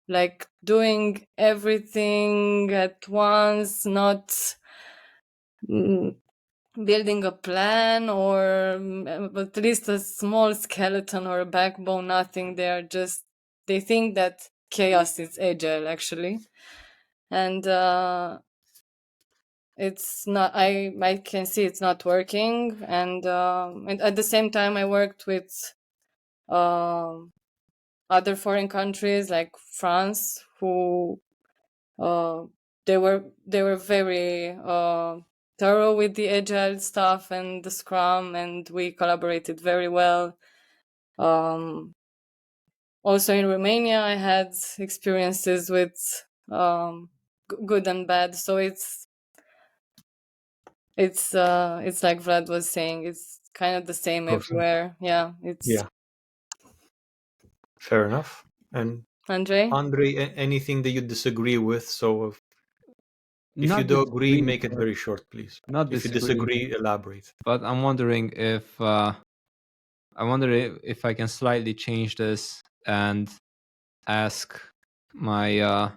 like doing everything at once, not building a plan or at least a small skeleton or a backbone, nothing. They think that chaos is Agile, actually. And it's not, I can see it's not working. And at the same time, I worked with other foreign countries like France, who they were very thorough with the Agile stuff and the Scrum, and we collaborated very well. Also in Romania, I had experiences with good and bad. So it's like Vlad was saying, it's kind of the same everywhere. Yeah, Yeah, fair enough. And Andrei, anything that you disagree with? So if you Not do agree, disagree, make it but very short, please. not If you disagree, disagree, elaborate. but I'm wondering if if I can slightly change this and ask my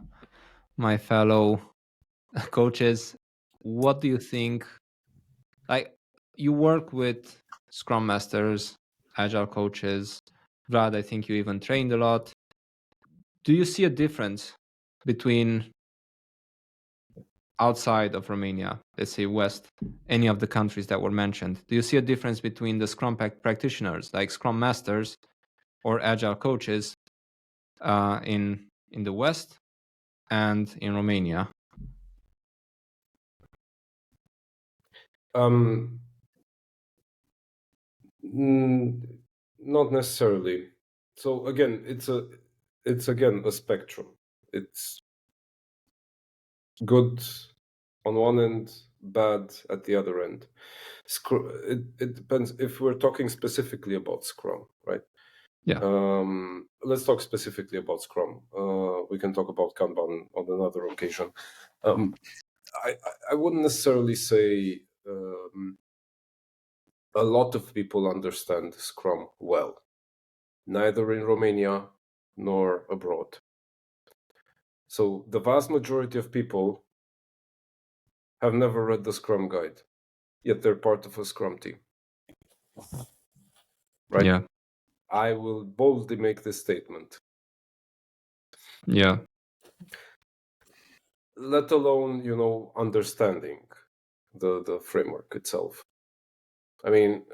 my fellow coaches, what do you think? Like, you work with Scrum Masters, Agile Coaches. Vlad, I think you even trained a lot. Do you see a difference between outside of Romania, let's say West, any of the countries that were mentioned? Do you see a difference between the Scrum practitioners, like Scrum Masters or Agile Coaches, in the West and in Romania? Not necessarily. So again, it's again a spectrum. It's good on one end, bad at the other end. It depends if we're talking specifically about Scrum, right? Yeah. Let's talk specifically about Scrum. We can talk about Kanban on another occasion. I wouldn't necessarily say a lot of people understand Scrum well, neither in Romania nor abroad. So the vast majority of people have never read the Scrum Guide, yet they're part of a Scrum team. Right? Yeah. I will boldly make this statement. Yeah. Let alone, understanding the framework itself. I mean,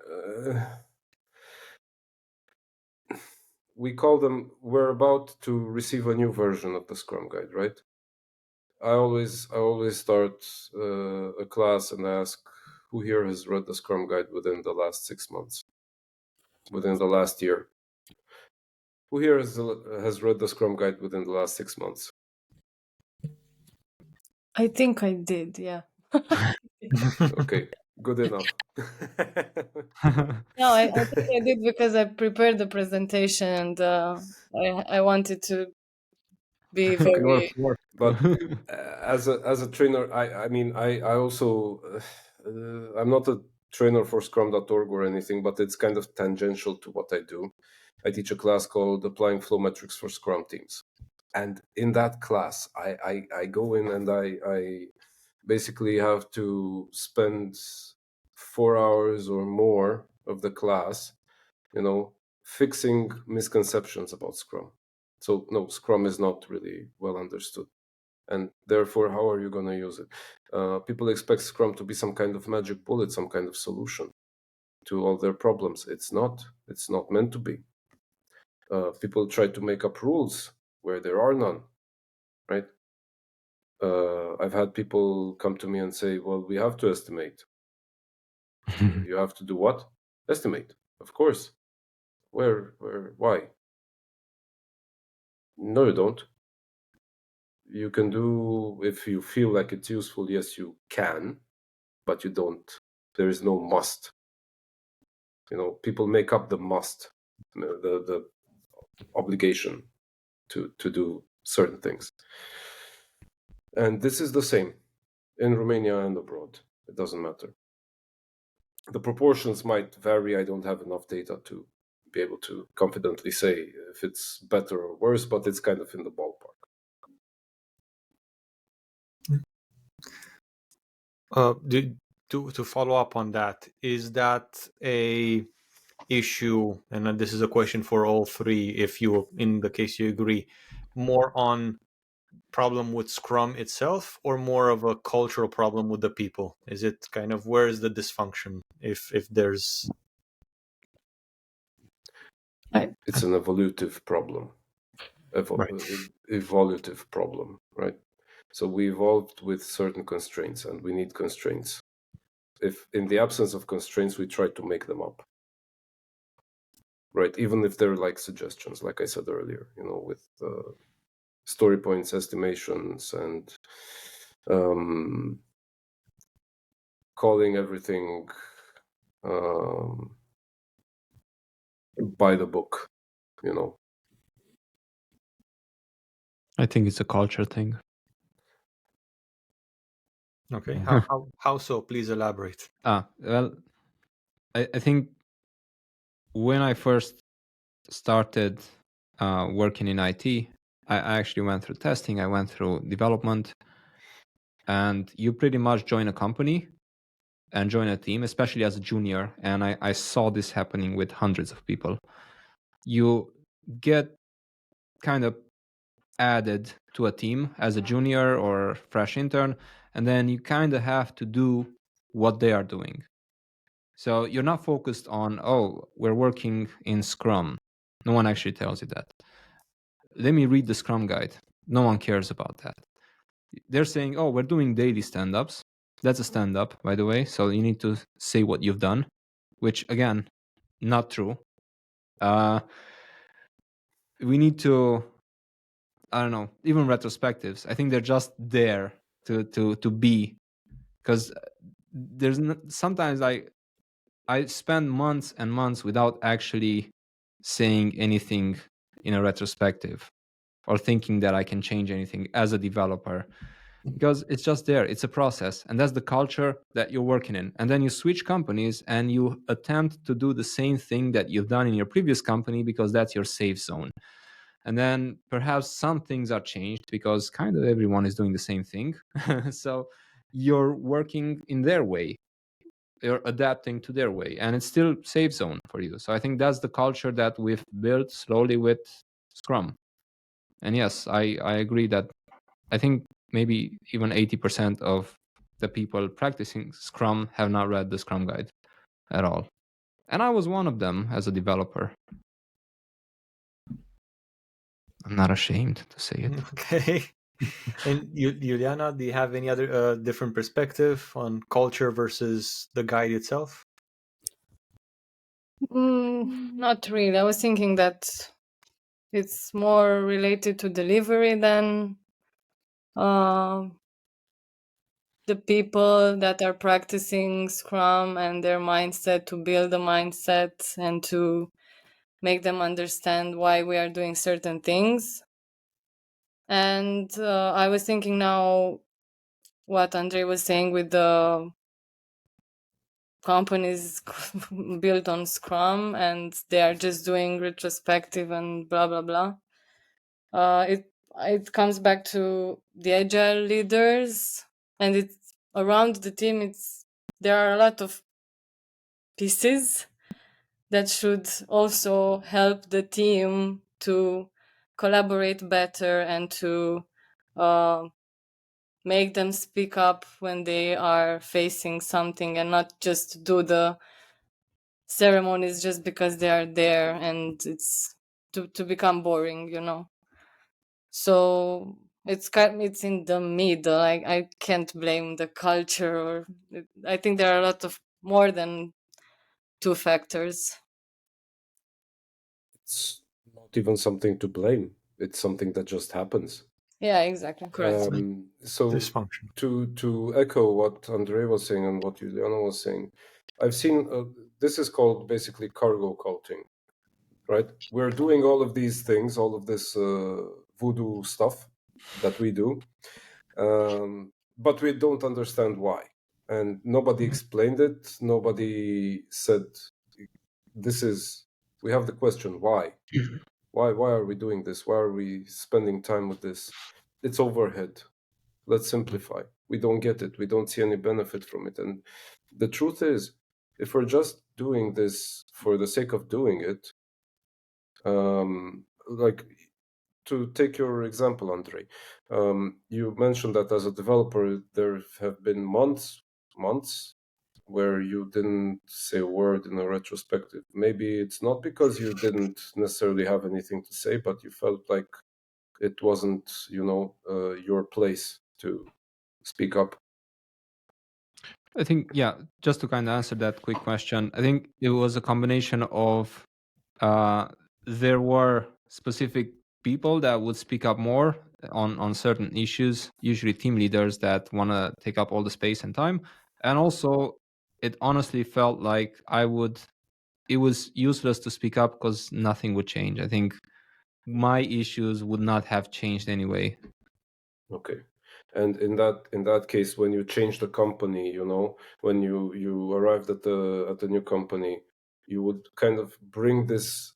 we're about to receive a new version of the Scrum Guide, right? I always start a class and ask, who here has read the Scrum Guide within the last 6 months, within the last year? Who here has read the Scrum Guide within the last 6 months? I think I did. Yeah. Okay, good enough. No, I think I did, because I prepared the presentation, and I wanted to be very. But as a trainer, I also I'm not a trainer for Scrum.org or anything, but it's kind of tangential to what I do. I teach a class called Applying Flow Metrics for Scrum Teams, and in that class, I go in and I basically have to spend 4 hours or more of the class, fixing misconceptions about Scrum. So no, Scrum is not really well understood. And therefore, how are you going to use it? People expect Scrum to be some kind of magic bullet, some kind of solution to all their problems. It's not. It's not meant to be. People try to make up rules where there are none, right? I've had people come to me and say, well, we have to estimate. You have to do what? Estimate, of course. Where, why? No, you don't. You can do, if you feel like it's useful, yes, you can, but you don't. There is no must. People make up the must, the obligation to do certain things. And this is the same in Romania and abroad. It doesn't matter. The proportions might vary. I don't have enough data to be able to confidently say if it's better or worse, but it's kind of in the ballpark. To follow up on that, is that a issue, and this is a question for all three, if you, in the case you agree, more on problem with Scrum itself or more of a cultural problem with the people? Is it kind of, where is the dysfunction, if there's... It's an evolutive problem. Evolutive problem, right? So we evolved with certain constraints, and we need constraints. If in the absence of constraints, we try to make them up, right? Even if they're like suggestions, like I said earlier, with story points, estimations, and calling everything by the book, I think it's a culture thing. Okay. How so? Please elaborate. Well, I think when I first started working in IT, I actually went through testing, I went through development, and you pretty much join a company and join a team, especially as a junior. And I saw this happening with hundreds of people. You get kind of added to a team as a junior or fresh intern, and then you kind of have to do what they are doing. So you're not focused on, oh, we're working in Scrum. No one actually tells you that. Let me read the Scrum guide. No one cares about that. They're saying, oh, we're doing daily stand-ups. That's a stand-up, by the way. So you need to say what you've done, which, again, not true. We need to, I don't know, even retrospectives. I think they're just there to be, because sometimes I spend months and months without actually saying anything in a retrospective or thinking that I can change anything as a developer, because it's just there. It's a process, and that's the culture that you're working in. And then you switch companies and you attempt to do the same thing that you've done in your previous company because that's your safe zone. And then perhaps some things are changed because kind of everyone is doing the same thing. So you're working in their way, you're adapting to their way, and it's still safe zone for you. So I think that's the culture that we've built slowly with Scrum. And yes, I agree that I think maybe even 80% of the people practicing Scrum have not read the Scrum guide at all. And I was one of them as a developer. I'm not ashamed to say it. Okay. And Iuliana, do you have any other different perspective on culture versus the guide itself? Not really. I was thinking that it's more related to delivery than the people that are practicing Scrum and their mindset, to build a mindset and to make them understand why we are doing certain things. And I was thinking now what Andrei was saying with the companies built on Scrum and they are just doing retrospective and blah blah blah. It comes back to the agile leaders, and it's around the team. There are a lot of pieces that should also help the team to collaborate better and to make them speak up when they are facing something and not just do the ceremonies just because they are there and it's to become boring, you know. So it's in the middle. I can't blame the culture, or I think there are a lot of more than two factors. It's not even something to blame. It's something that just happens. Yeah, exactly. Correct. So Dysfunction. to echo what Andrei was saying and what Iuliana was saying, I've seen this is called basically cargo culting, right? We're doing all of these things, all of this voodoo stuff that we do, but we don't understand why, and nobody explained it. Nobody said this is. We have the question why. Why are we doing this? Why are we spending time with this? It's overhead. Let's simplify. We don't get it. We don't see any benefit from it. And the truth is, if we're just doing this for the sake of doing it, like to take your example, Andrei, you mentioned that as a developer, there have been months where you didn't say a word in a retrospective. Maybe it's not because you didn't necessarily have anything to say, but you felt like it wasn't, your place to speak up. I think, yeah, just to kind of answer that quick question, I think it was a combination of there were specific people that would speak up more on certain issues, usually team leaders that want to take up all the space and time. And also, it honestly felt like it was useless to speak up because nothing would change. I think my issues would not have changed anyway. Okay. And in that case, when you change the company, when you arrived at the new company, you would kind of bring this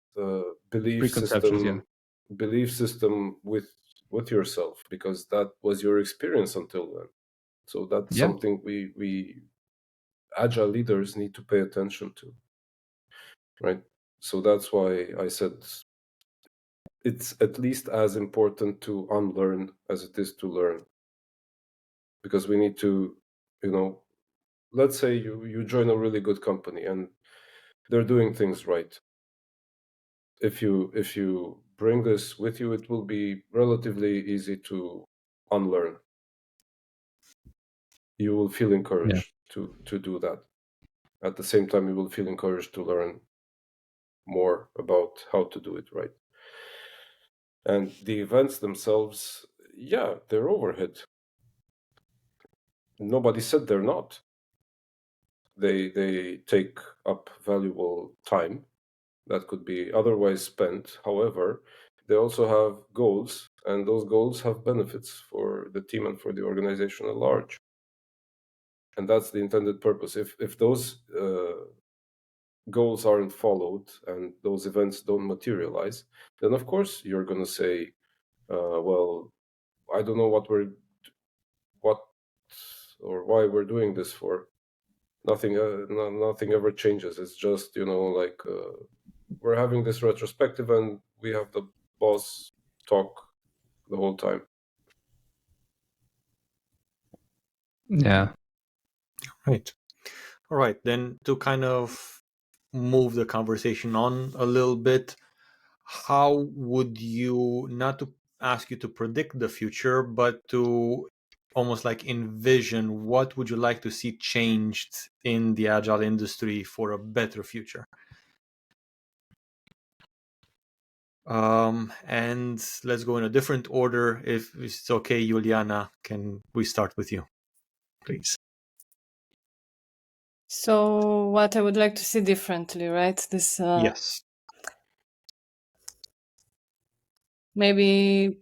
belief Preconceptions, yeah. system with yourself, because that was your experience until then. So that's Yeah. something we agile leaders need to pay attention to, right? So that's why I said it's at least as important to unlearn as it is to learn, because we need to, let's say you join a really good company and they're doing things right. If you bring this with you, it will be relatively easy to unlearn. You will feel encouraged to do that. At the same time, you will feel encouraged to learn more about how to do it right. And the events themselves, yeah, they're overhead. Nobody said they're not. They take up valuable time that could be otherwise spent. However, they also have goals, and those goals have benefits for the team and for the organization at large. And that's the intended purpose. If those goals aren't followed and those events don't materialize, then of course you're going to say, well, I don't know what or why we're doing this for. Nothing ever changes. It's just, like we're having this retrospective and we have the boss talk the whole time. Yeah. Right. All right. Then to kind of move the conversation on a little bit, how would you, not to ask you to predict the future, but to almost like envision what would you like to see changed in the agile industry for a better future? And let's go in a different order. If it's okay, Iuliana, can we start with you, please? So what I would like to see differently, right? This Yes. maybe,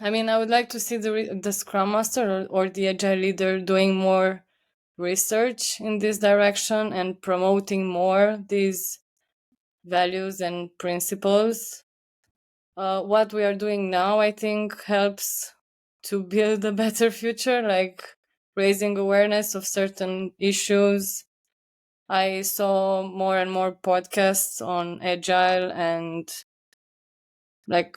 I mean, I would like to see the Scrum Master or the Agile leader doing more research in this direction and promoting more these values and principles. What we are doing now, I think, helps to build a better future, like raising awareness of certain issues I saw more and more podcasts on Agile, and like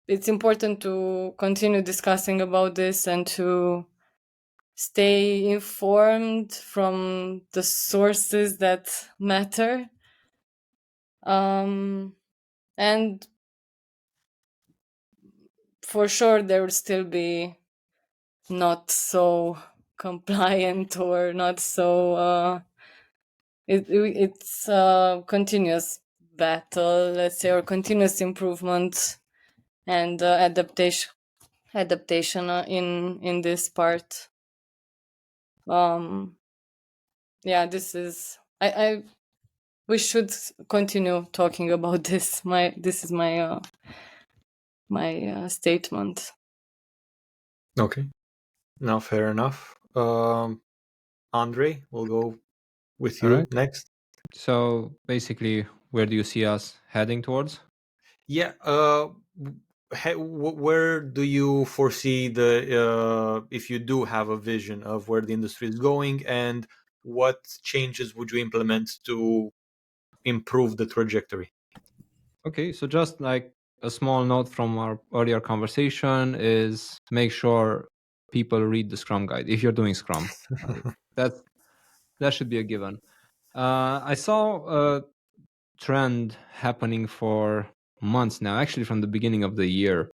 it's important to continue discussing about this and to stay informed from the sources that matter. And for sure there will still be not so compliant or not so it's a continuous battle, let's say, or continuous improvement and adaptation in this part. Yeah, this is I we should continue talking about this. This is my statement. Okay. Now, fair enough. Andrei, we'll go with All you right. next. So basically, where do you see us heading towards? Yeah. Where do you foresee if you do have a vision of where the industry is going, and what changes would you implement to improve the trajectory? Okay, so just like a small note from our earlier conversation is make sure people read the Scrum guide if you're doing Scrum. That should be a given. I saw a trend happening for months now, actually from the beginning of the year,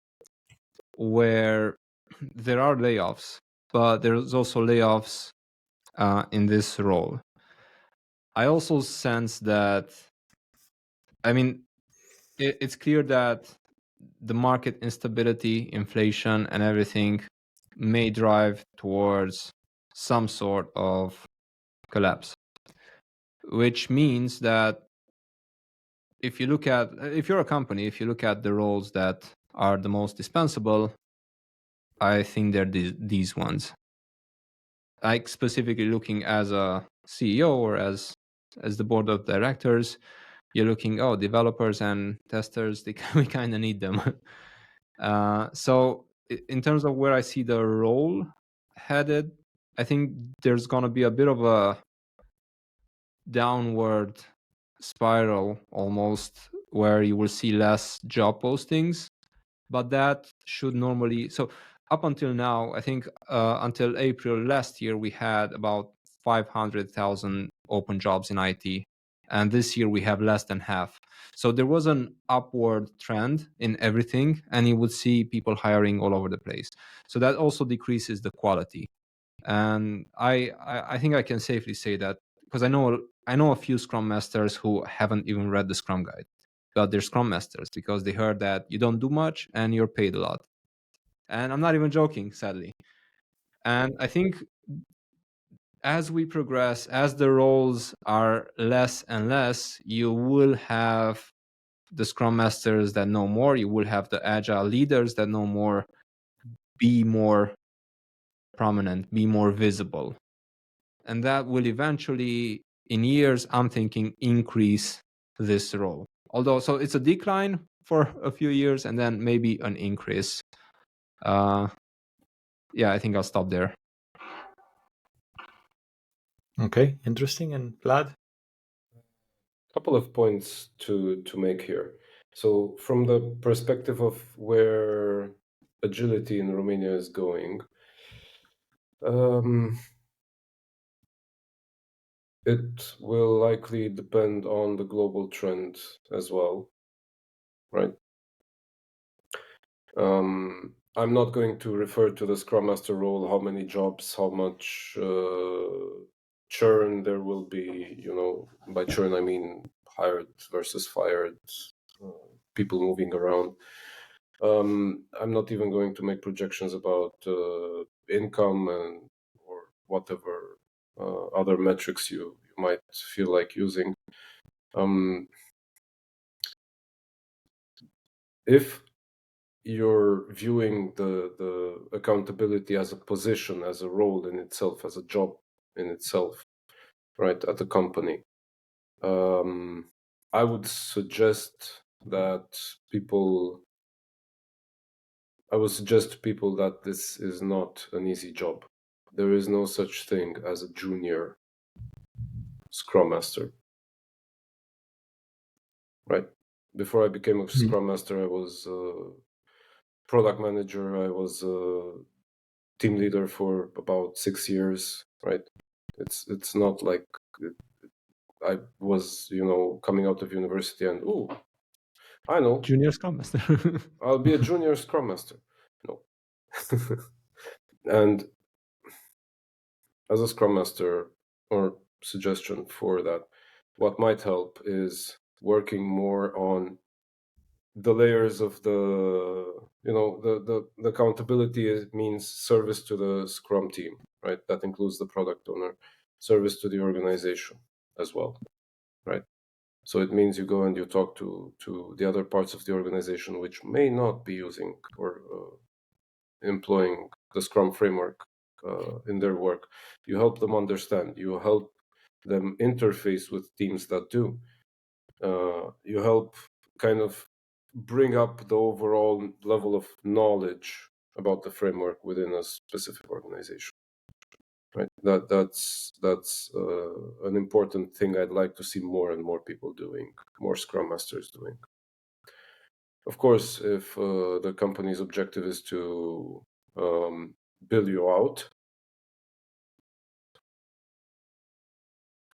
where there are layoffs, but there's also layoffs in this role. I also sense that, I mean, it's clear that the market instability, inflation, and everything may drive towards some sort of collapse, which means that if you're a company, if you look at the roles that are the most dispensable, I think they're these ones. Like specifically looking as a CEO or as the board of directors, you're looking, developers and testers, we kind of need them. So in terms of where I see the role headed, I think there's going to be a bit of a downward spiral almost, where you will see less job postings, but that should normally, so up until now, I think until April last year, we had about 500,000 open jobs in IT. And this year we have less than half. So there was an upward trend in everything, and you would see people hiring all over the place. So that also decreases the quality. And I think I can safely say that, because I know a few Scrum Masters who haven't even read the Scrum Guide, but they're Scrum Masters because they heard that you don't do much and you're paid a lot. And I'm not even joking, sadly. And I think as we progress, as the roles are less and less, you will have the Scrum Masters that know more, you will have the Agile leaders that know more, be more prominent, be more visible. And that will eventually, in years, I'm thinking, increase this role. Although, so it's a decline for a few years and then maybe an increase. Yeah, I think I'll stop there. Okay, interesting. And Vlad? Couple of points to make here. So from the perspective of where agility in Romania is going, it will likely depend on the global trend as well, right? I'm not going to refer to the Scrum Master role, how many jobs, how much churn there will be. By churn I mean hired versus fired, people moving around. I'm not even going to make projections about income or whatever other metrics you might feel like using. If you're viewing the accountability as a position, as a role in itself, as a job in itself, right, at the company, I would suggest to people that this is not an easy job. There is no such thing as a junior Scrum Master. Right? Before I became a Scrum Master, I was product manager. I was team leader for about 6 years. Right? It's not like I was, coming out of university and I know, Junior Scrum Master. I'll be a junior Scrum Master. No. And as a Scrum Master, or suggestion for that, what might help is working more on the layers of the accountability means service to the Scrum team, right? That includes the product owner, service to the organization as well, right? So it means you go and you talk to the other parts of the organization which may not be using or employing the Scrum framework in their work. You help them understand. You help them interface with teams that do. You help kind of bring up the overall level of knowledge about the framework within a specific organization. Right. That's an important thing I'd like to see more and more people doing, more Scrum Masters doing. Of course, if the company's objective is to bill you out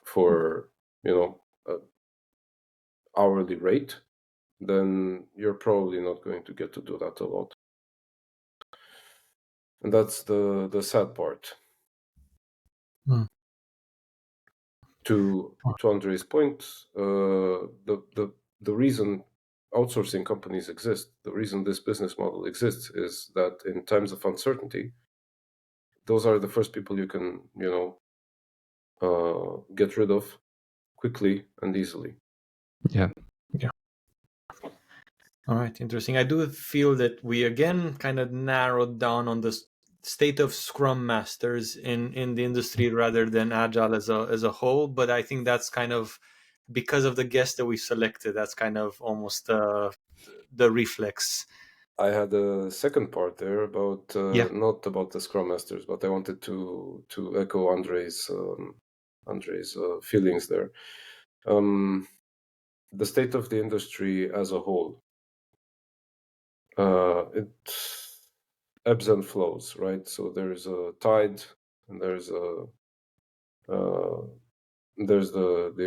for hourly rate, then you're probably not going to get to do that a lot. And that's the sad part. To Andrei's point, the reason outsourcing companies exist, the reason this business model exists, is that in times of uncertainty, those are the first people you can get rid of quickly and easily. Yeah. All right, interesting. I do feel that we again kind of narrowed down on the state of Scrum Masters in the industry rather than Agile as a whole. But I think that's kind of because of the guest that we selected. That's kind of almost the reflex. I had a second part there about not about the Scrum Masters, but I wanted to echo Andrei's feelings there. The state of the industry as a whole, it ebbs and flows, right? So there's a tide, and there's the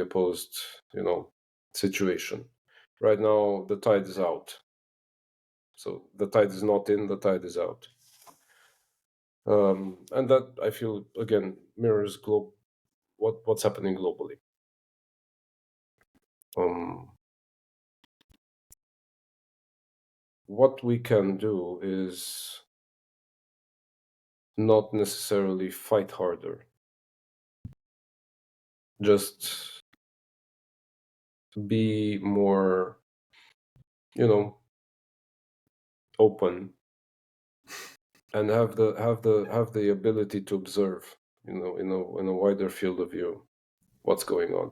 opposed, situation. Right now, the tide is out. So the tide is not in, the tide is out. And that, I feel, again, mirrors what's happening globally. What we can do is not necessarily fight harder. Just be more, open, and have the ability to observe, in a wider field of view, what's going on.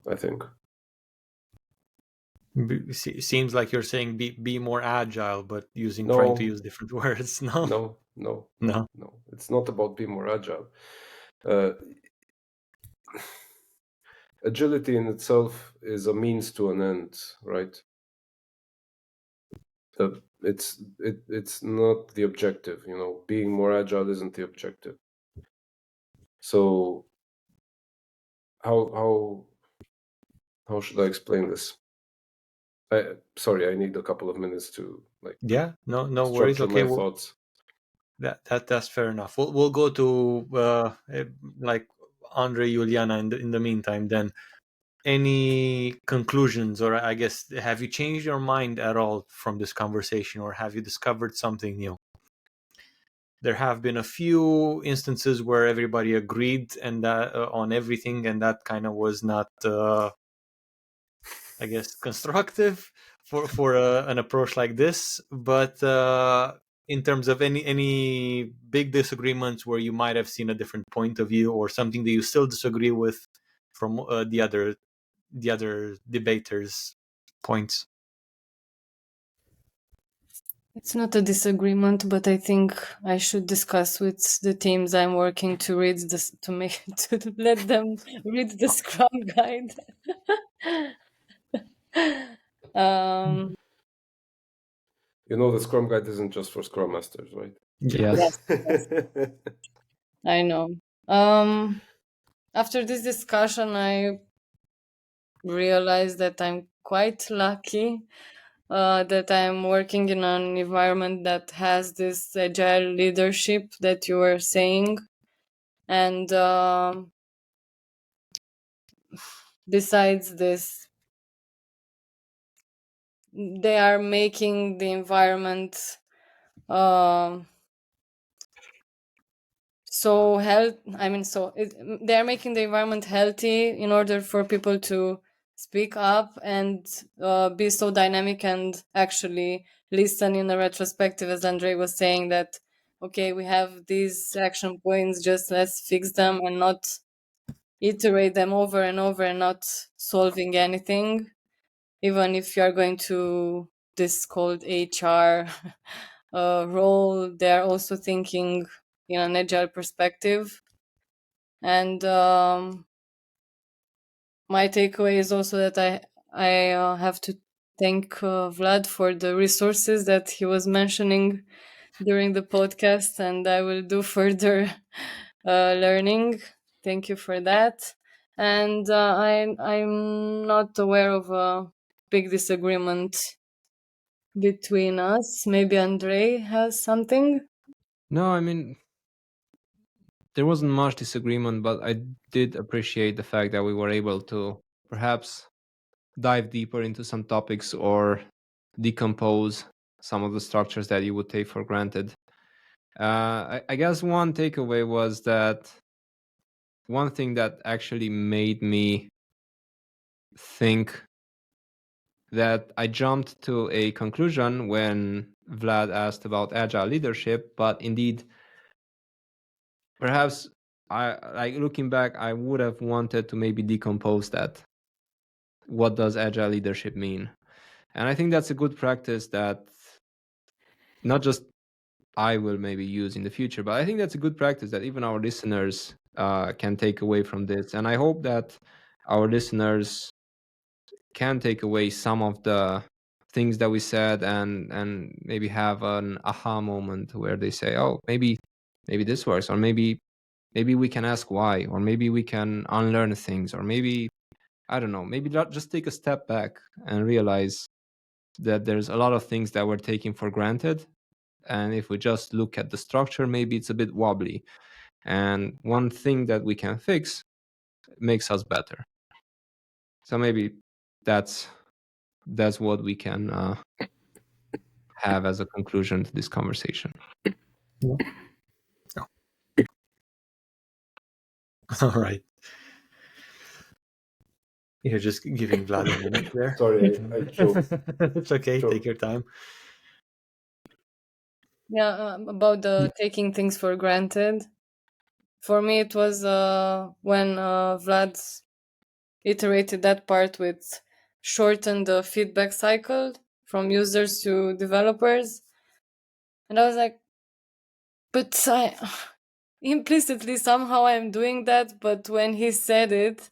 I think. Seems like you're saying be more agile, but No. trying to use different words. No. It's not about being more agile. Agility in itself is a means to an end, right? It's not the objective. Being more agile isn't the objective. So how should I explain this? Sorry, I need a couple of minutes to no worries. Okay, my thoughts. That's fair enough. We'll go to like Andrei, Iuliana in the meantime. Then, any conclusions, or I guess, have you changed your mind at all from this conversation, or have you discovered something new? There have been a few instances where everybody agreed and on everything, and that kind of was not, I guess, constructive for an approach like this. But in terms of any big disagreements where you might have seen a different point of view, or something that you still disagree with from the other debaters' points? It's not a disagreement, but I think I should discuss with the teams I'm working to read this, to let them read the Scrum Guide. um, You know, the Scrum Guide isn't just for Scrum Masters, right? Yes. yes, I know. After this discussion, I realized that I'm quite lucky that I'm working in an environment that has this agile leadership that you were saying. And besides this, they are making the environment so they are making the environment healthy in order for people to speak up and be so dynamic and actually listen in a retrospective, as Andrei was saying, that okay, we have these action points, just let's fix them and not iterate them over and over and not solving anything, even if you are going to this called HR role. They're also thinking in an agile perspective. And my takeaway is also that I have to thank Vlad for the resources that he was mentioning during the podcast, and I will do further learning. Thank you for that. And I'm not aware of a big disagreement between us. Maybe Andrei has something. No, I mean, there wasn't much disagreement, but I did appreciate the fact that we were able to perhaps dive deeper into some topics or decompose some of the structures that you would take for granted. I guess one takeaway was that one thing that actually made me think that I jumped to a conclusion when Vlad asked about agile leadership, but indeed, perhaps looking back, I would have wanted to maybe decompose that. What does agile leadership mean? And I think that's a good practice that not just I will maybe use in the future, but I think that's a good practice that even our listeners can take away from this. And I hope that our listeners can take away some of the things that we said and maybe have an aha moment where they say, oh, maybe this works, or maybe we can ask why, or maybe we can unlearn things, or maybe, I don't know, maybe just take a step back and realize that there's a lot of things that we're taking for granted. And if we just look at the structure, maybe it's a bit wobbly. And one thing that we can fix makes us better. So maybe that's what we can have as a conclusion to this conversation. Yeah. All right. You're just giving Vlad a minute there. Sorry, I choked. It's okay. Sure. Take your time. Yeah, about the taking things for granted. For me, it was when Vlad iterated that part with shorten the feedback cycle from users to developers. And I was like, but implicitly somehow I'm doing that. But when he said it,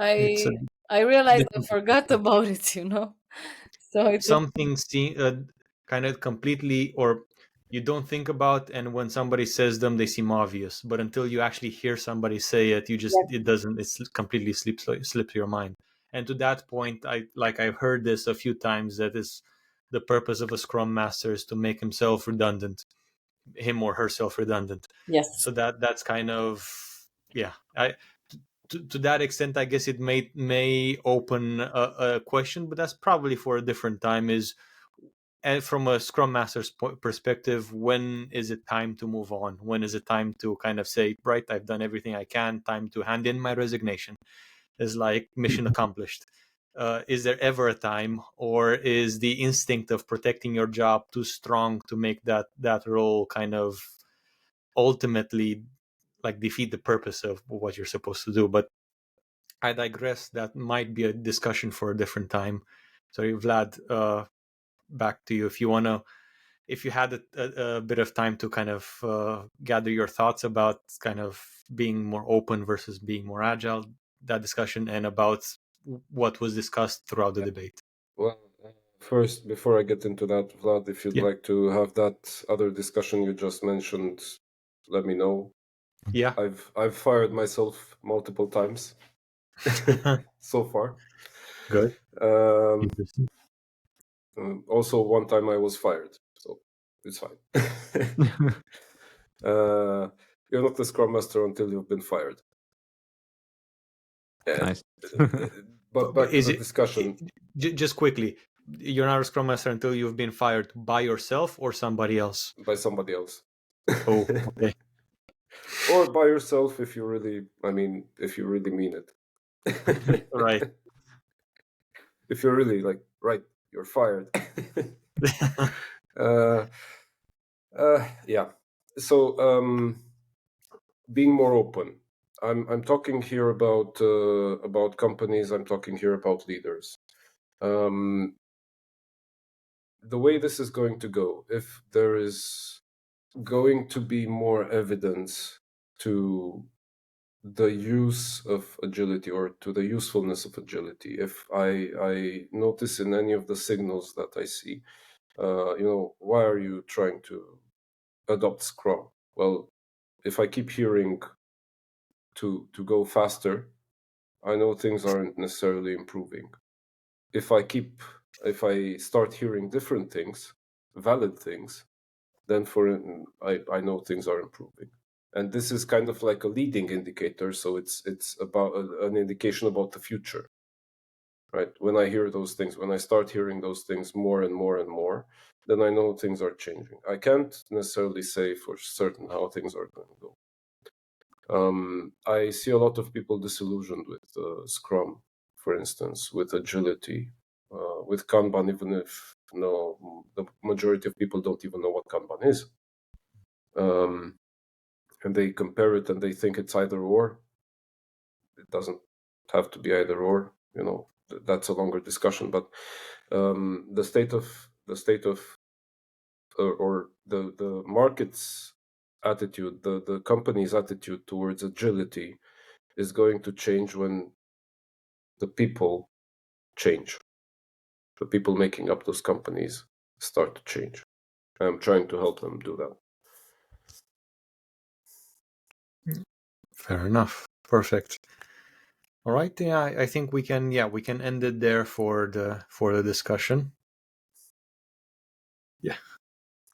It's I realized I different. forgot about it, So it was, Something kind of completely, or you don't think about, and when somebody says them, they seem obvious. But until you actually hear somebody say it, it doesn't. It completely slips your mind. And to that point, I've heard this a few times, that is the purpose of a Scrum Master is to make himself redundant, him or herself redundant. yes. So that's kind of, yeah. To that extent, I guess it may open a question, but that's probably for a different time. Is from a Scrum Master's perspective, when is it time to move on? When is it time to kind of say, right, I've done everything I can, time to hand in my resignation? Is like mission accomplished. Is there ever a time, or is the instinct of protecting your job too strong to make that role kind of ultimately like defeat the purpose of what you're supposed to do? But I digress. That might be a discussion for a different time. Sorry, Vlad, back to you. if you had a bit of time to kind of gather your thoughts about kind of being more open versus being more agile, that discussion, and about what was discussed throughout the debate. Well, first, before I get into that, Vlad, if you'd like to have that other discussion you just mentioned, let me know. Yeah. I've fired myself multiple times so far. Good. Interesting. Also, one time I was fired, so it's fine. You're not a Scrum Master until you've been fired. Nice. But back to the discussion. Just quickly, you're not a Scrum Master until you've been fired by yourself or somebody else? By somebody else. Oh, okay. Or by yourself if you really mean it. Right. If you're really like, right, you're fired. Yeah. So being more open. I'm talking here about companies. I'm talking here about leaders. The way this is going to go, if there is going to be more evidence to the use of agility or to the usefulness of agility, if I notice in any of the signals that I see, why are you trying to adopt Scrum? Well, if I keep hearing to go faster, I know things aren't necessarily improving. If I start hearing different things, valid things, then I know things are improving. And this is kind of like a leading indicator, so it's about an indication about the future, right? When I hear those things, when I start hearing those things more and more and more, then I know things are changing. I can't necessarily say for certain how things are going to go. I see a lot of people disillusioned with Scrum, for instance, with agility, with Kanban, even if the majority of people don't even know what Kanban is. And they compare it and they think it's either or. It doesn't have to be either or. That's a longer discussion. But the state of or the market's attitude, the company's attitude towards agility is going to change when the people change. The people making up those companies start to change. I'm trying to help them do that. Fair enough. Perfect. All right. Yeah, I think we can end it there for the discussion. Yeah.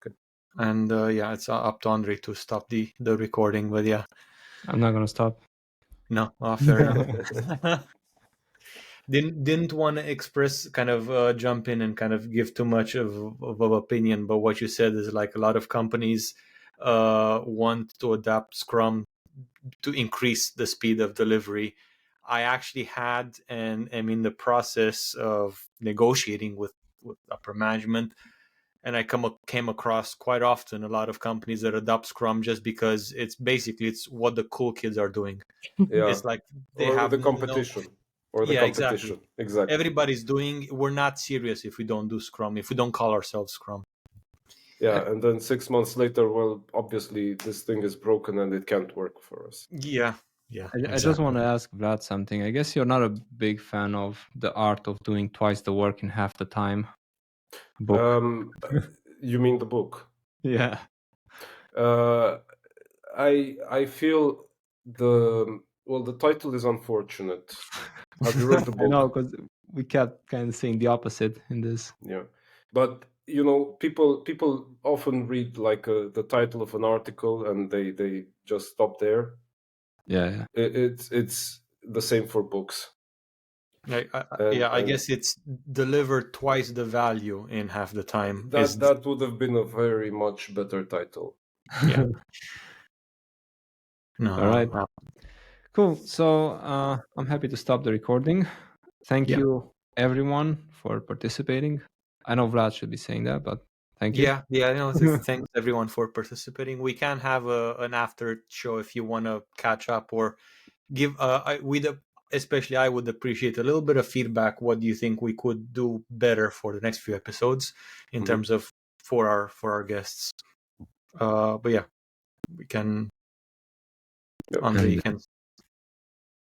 Good. And it's up to Andrei to stop the recording, but yeah. I'm not gonna stop. No, fair enough. Didn't want to express kind of jump in and kind of give too much of opinion, but what you said is like a lot of companies want to adapt Scrum to increase the speed of delivery. I actually had and am in the process of negotiating with upper management, and I came across quite often a lot of companies that adopt Scrum just because it's what the cool kids are doing. Yeah. It's like they or have the competition. Exactly. Exactly. Everybody's doing. We're not serious if we don't do Scrum, if we don't call ourselves Scrum. Yeah, and then 6 months later, well, obviously this thing is broken and it can't work for us. Yeah. I just want to ask Vlad something. I guess you're not a big fan of the art of doing twice the work in half the time book. You mean the book? Yeah. I feel the title is unfortunate. Have you read the book? I know, because we kept kind of saying the opposite in this. Yeah, but people often read like the title of an article and they just stop there. Yeah. It's the same for books. I guess it's delivered twice the value in half the time. That would have been a very much better title. Yeah. No. All right. Cool. So I'm happy to stop the recording. Thank you, everyone, for participating. I know Vlad should be saying that, but thank you. Yeah. Thanks everyone for participating. We can have an after show if you want to catch up or give. Especially, I would appreciate a little bit of feedback. What do you think we could do better for the next few episodes in terms of for our guests. But yeah, we can. Yep. Andrei, you can